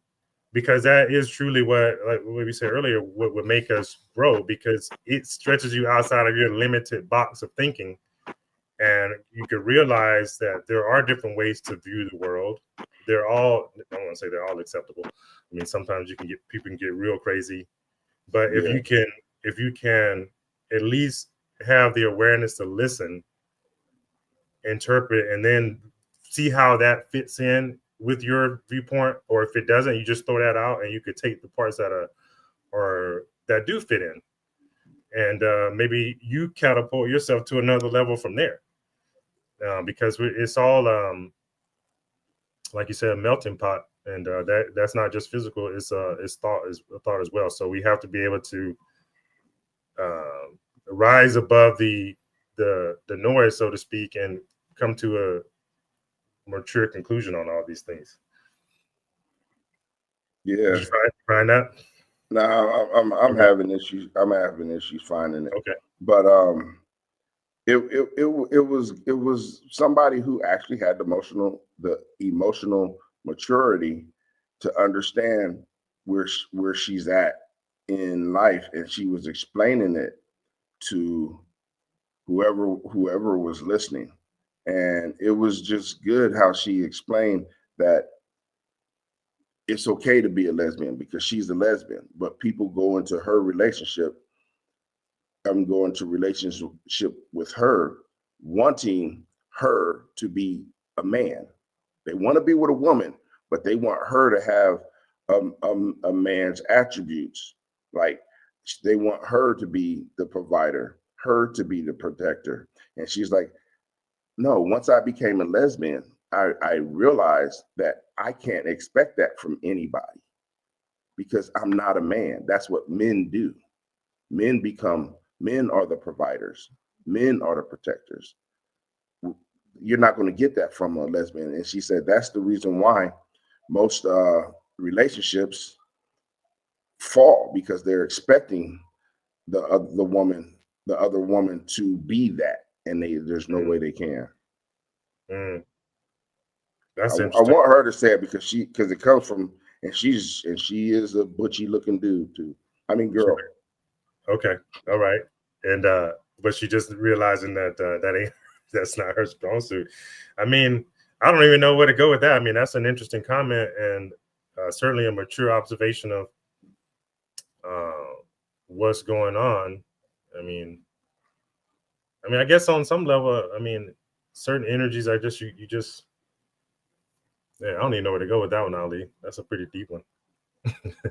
because that is truly like what we said earlier, what would make us grow, because it stretches you outside of your limited box of thinking. And you can realize that there are different ways to view the world. They're all, I don't want to say they're all acceptable. I mean, sometimes people can get real crazy, but Yeah, if you can at least have the awareness to listen, interpret, and then see how that fits in with your viewpoint, or if it doesn't, you just throw that out, and you could take the parts that do fit in, and maybe you catapult yourself to another level from there, because it's all like you said, a melting pot, and that's not just physical; it's thought as well. So we have to be able to rise above the noise, so to speak, and come to a mature conclusion on all these things. yeah. Did you find that? Now I'm Okay. having issues. I'm having issues finding it, Okay. but it was somebody who actually had the emotional maturity to understand where she's at in life, and she was explaining it to whoever was listening, and it was just good how she explained that it's okay to be a lesbian because she's a lesbian, but people go into her relationship. I'm going to relationship with her, wanting her to be a man. They want to be with a woman, but they want her to have a man's attributes. Like they want her to be the provider, her to be the protector. And she's like, no, once I became a lesbian, I realized that I can't expect that from anybody because I'm not a man. That's what men do. Men are the providers, men are the protectors. You're not going to get that from a lesbian. And she said that's the reason why most relationships fall, because they're expecting the other woman to be that, and there's no way they can. Mm, I that's interesting. want her to say it because it comes from, and she is a butchy looking dude too. I mean, girl. Okay. All right. And but she just realizing that that's not her strong suit. I mean, I don't even know where to go with that. I mean, that's an interesting comment, and certainly a mature observation of uh, what's going on. I mean, I guess on some level, I mean, certain energies are just you just yeah. I don't even know where to go with that one, Ali. That's a pretty deep one.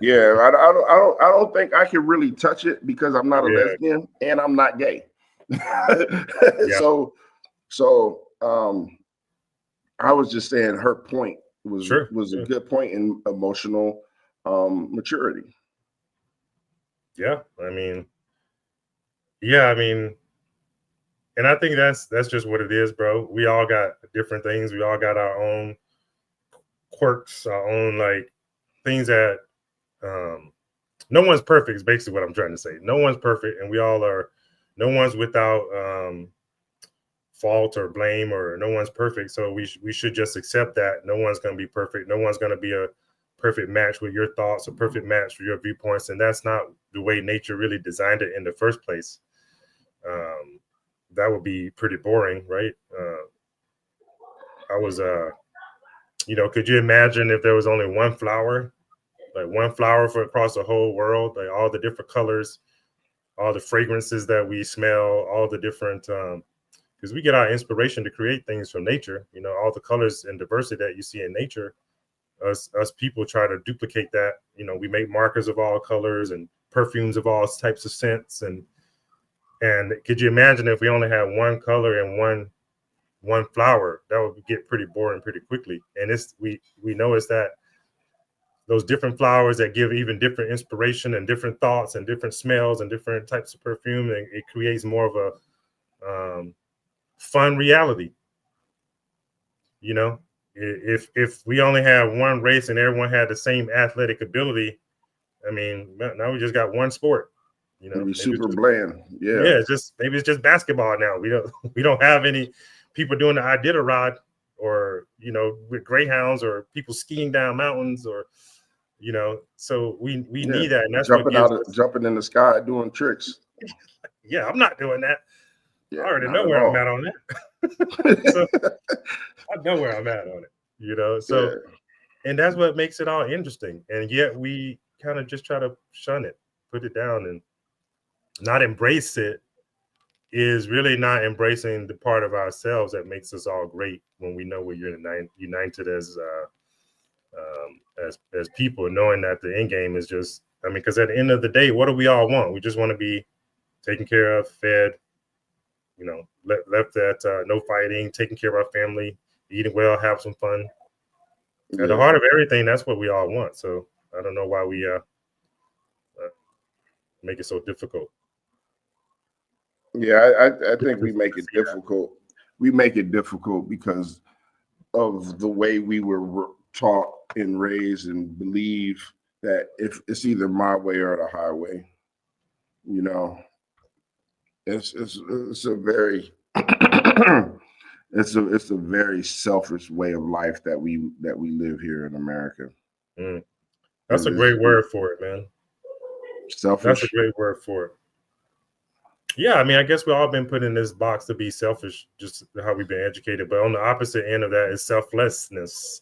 Yeah, I don't think I can really touch it because I'm not a Yeah. lesbian and I'm not gay. Yeah. So So I was just saying her point Sure. was a Yeah. good point in emotional maturity. Yeah. I mean, yeah. I mean, and I think that's just what it is, bro. We all got different things. We all got our own quirks, our own like things that um no one's perfect is basically what I'm trying to say. No one's perfect, and we all are. No one's without fault or blame, or no one's perfect. So we should just accept that no one's going to be perfect. No one's going to be a perfect match with your thoughts, a perfect match for your viewpoints, and that's not the way nature really designed it in the first place. Um, that would be pretty boring, right? I was, could you imagine if there was only one flower, like one flower for across the whole world, like all the different colors, all the fragrances that we smell, all the different because we get our inspiration to create things from nature. All the colors and diversity that you see in nature. Us people try to duplicate that. We make markers of all colors and perfumes of all types of scents. And could you imagine if we only had one color and one flower? That would get pretty boring pretty quickly. And we know it's that those different flowers that give even different inspiration and different thoughts and different smells and different types of perfume, and it creates more of a fun reality. you know if we only had one race and everyone had the same athletic ability, I mean, now we just got one sport. It'd be Maybe it's super just, bland. Yeah. yeah, maybe it's just basketball now. We don't have any people doing the Iditarod, or with greyhounds, or people skiing down mountains, or so we Yeah. need that, and that's what gives us. Jumping in the sky doing tricks. Yeah, I'm not doing that. I Yeah, already not know at where I'm all. at on that. So I know where I'm at on it. Yeah. So, and that's what makes it all interesting, and yet we kind of just try to shun it, put it down, and not embrace it. Is really not embracing the part of ourselves that makes us all great, when we know we're united as people, knowing that the end game is just, I mean, because at the end of the day, what do we all want? We just want to be taken care of, fed, left at no fighting, taking care of our family, eating well, have some fun. At the Yeah. heart of everything, that's what we all want. So I don't know why we make it so difficult. Yeah, I think we To make it see that. difficult. We make it difficult because of the way we were taught and raised and believe that if it's either my way or the highway, you know, it's a very it's a very selfish way of life that we live here in America. Mm. That's a It's great word for it, man. That's a selfish. great word for it. Yeah, I mean, I guess we've all been put in this box to be selfish, just how we've been educated. But on the opposite end of that is selflessness.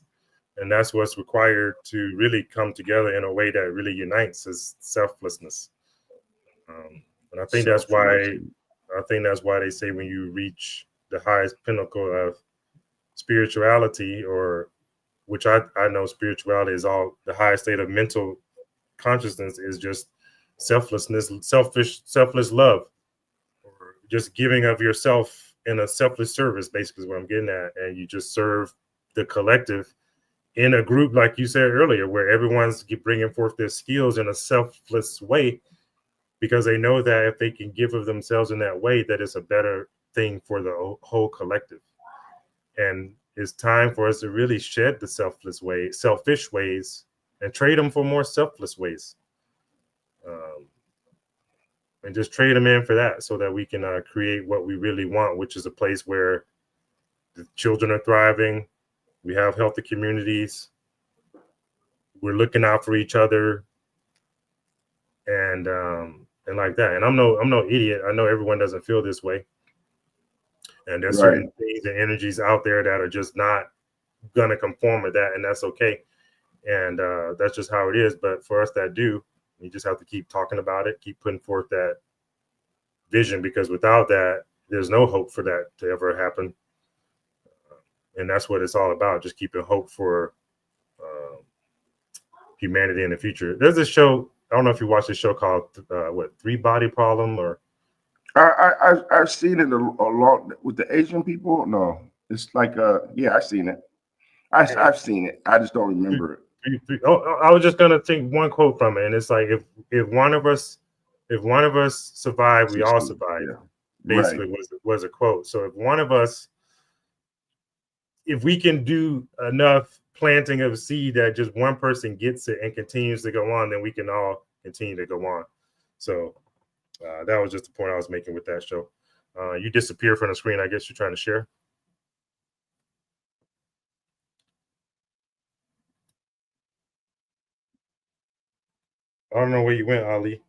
And that's what's required to really come together in a way that really unites, is selflessness. And Selflessness. I think that's why they say when you reach the highest pinnacle of spirituality, or which I know spirituality is all the highest state of mental consciousness, is just selflessness, selfless love, or just giving of yourself in a selfless service, basically is what I'm getting at. And you just serve the collective in a group, like you said earlier, where everyone's bringing forth their skills in a selfless way, because they know that if they can give of themselves in that way, that it's a better thing for the whole collective. And it's time for us to really shed the selfish ways, and trade them for more selfless ways. Um, and just trade them in for that, so that we can create what we really want, which is a place where the children are thriving, we have healthy communities, we're looking out for each other, and like that. And I'm no idiot. I know everyone doesn't feel this way, and there's Right. certain things and energies out there that are just not gonna conform with that, and that's okay. And that's just how it is. But for us that do, you just have to keep talking about it, keep putting forth that vision, because without that, there's no hope for that to ever happen. And that's what it's all about, just keeping hope for um, humanity in the future. There's this show, I don't know if you watched this show called Three Body Problem, or I've seen it a lot with the Asian people. No, it's like yeah, I've seen it. I've seen it. I just don't remember it. Oh, I was just gonna take one quote from it, and it's like if one of us survive, we all survive. Yeah, right. Basically, was a quote. So if we can do enough planting of seed that just one person gets it and continues to go on, then we can all continue to go on. So that was just the point I was making with that show. You disappear from the screen. I guess you're trying to share. I don't know where you went, Ali.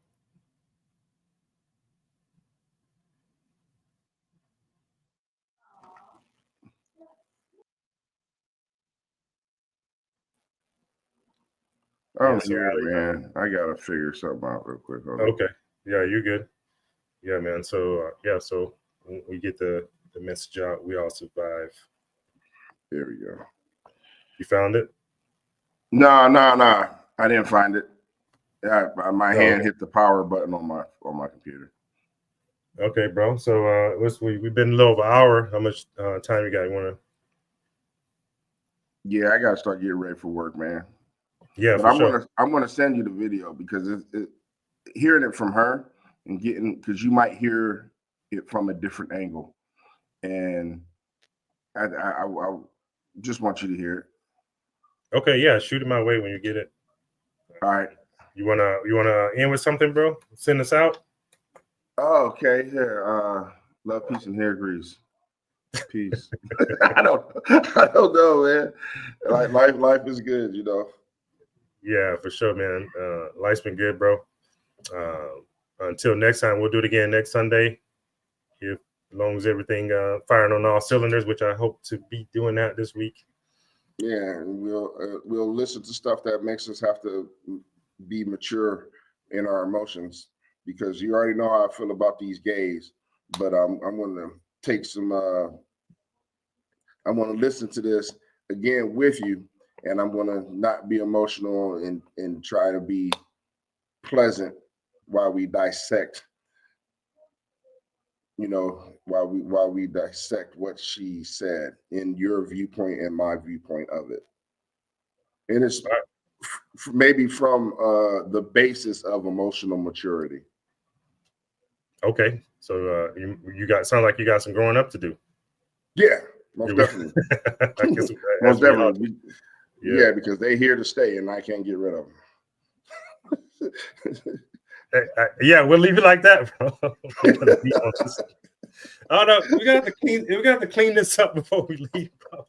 I don't Yeah, so know, Ali. man. I gotta figure something out real quick. Hold on. Okay. Yeah, you're good. Yeah, man. So yeah, so we get the message out. We all survive. There we go. You found it? No. I didn't find it. My Oh, hand okay. hit the power button on my computer. Okay, bro. So we've been a little over an hour. How much time you got? You wanna? Yeah, I gotta start getting ready for work, man. Yeah, But for sure. I'm gonna send you the video because hearing it from her and getting because you might hear it from a different angle, and I just want you to hear it. Okay, yeah. Shoot it my way when you get it. All right. You wanna end with something, bro? Send us out. Oh, okay. Here, love, peace, and hair grease. Peace. I don't know, man. Like life is good, you know. Yeah, for sure, man. Life's been good, bro. Until next time, we'll do it again next Sunday. If as long as everything firing on all cylinders, which I hope to be doing that this week. Yeah, and we'll listen to stuff that makes us have to be mature in our emotions because you already know how I feel about these gays. But I'm gonna take some. I'm gonna listen to this again with you, and I'm gonna not be emotional and try to be pleasant while we dissect. You know, while we dissect what she said in your viewpoint and my viewpoint of it, and it's All right. maybe from the basis of emotional maturity. Okay. So you got sound like you got some growing up to do. Yeah, most definitely. I guess Most as we all definitely. do. Yeah, because they here to stay and I can't get rid of them. Yeah, we'll leave it like that, bro. Oh no, we got to clean this up before we leave, bro.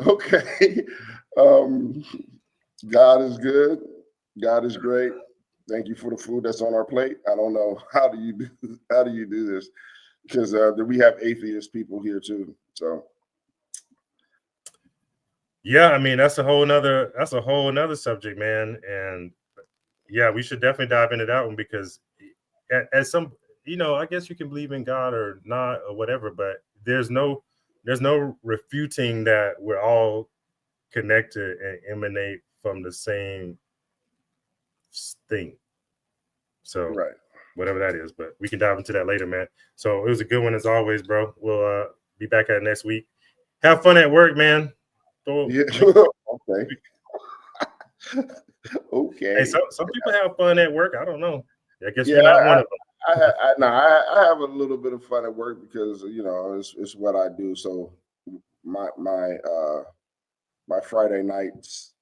Okay. Um, God is good. God is great. Thank you for the food that's on our plate. I don't know how do you do this because we have atheist people here too. So Yeah, I mean that's a whole nother subject, man. And yeah, we should definitely dive into that one because as some I guess you can believe in God or not or whatever, but there's no refuting that we're all connected and emanate from the same thing. So right. whatever that is, but we can dive into that later, man. So it was a good one as always, bro. We'll be back at it next week. Have fun at work, man. Yeah. Okay. Hey, Okay. some people have fun at work. I don't know. I guess Yeah, you're not one of them. I have a little bit of fun at work because it's what I do. So my Friday nights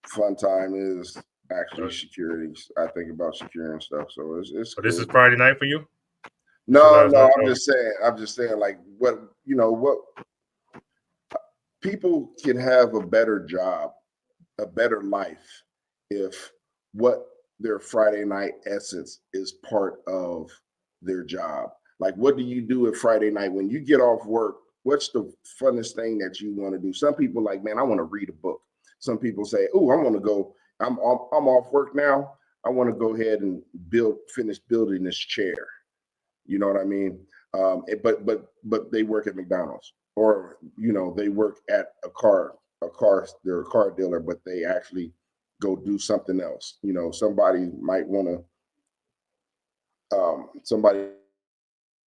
fun time is actually security. I think about securing stuff, so it's So this is cool. Friday night for you. Just to let No, us know. I'm just saying. I'm just saying, like what people can have a better job, a better life, if what their Friday night essence is part of their job. Like, what do you do at Friday night when you get off work? What's the funnest thing that you want to do? Some people like, man, I want to read a book. Some people say, oh, I want to go. I'm off work now. I want to go ahead and finish building this chair. You know what I mean? But they work at McDonald's, or they work at they're a car dealer, but they actually go do something else. Somebody might want to somebody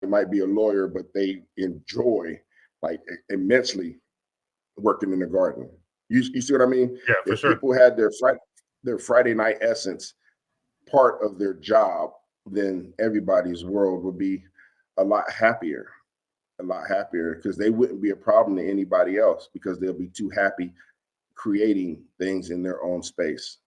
might be a lawyer, but they enjoy like immensely working in the garden. You see what I mean? Yeah, for If sure. people had their Friday night essence part of their job, then everybody's world would be a lot happier, because they wouldn't be a problem to anybody else because they'll be too happy creating things in their own space.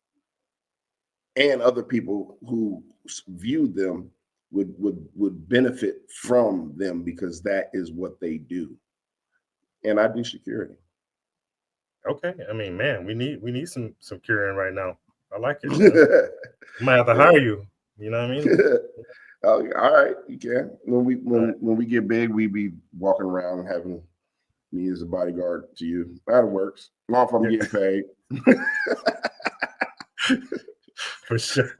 And other people who view them would benefit from them because that is what they do. And I do security. Okay. I mean, man, we need some curing right now. I like it, man. I might have to hire you. You know what I mean? All right, you can. When we All right. when we get big, we be walking around and having me as a bodyguard to you. That works. Long if I'm Yeah, getting paid. for sure.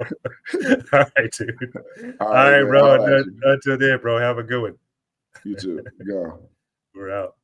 All right, dude. All All right, right, man. bro. Holla at you. Until then, bro. Have a good one. You too. Go. We're out.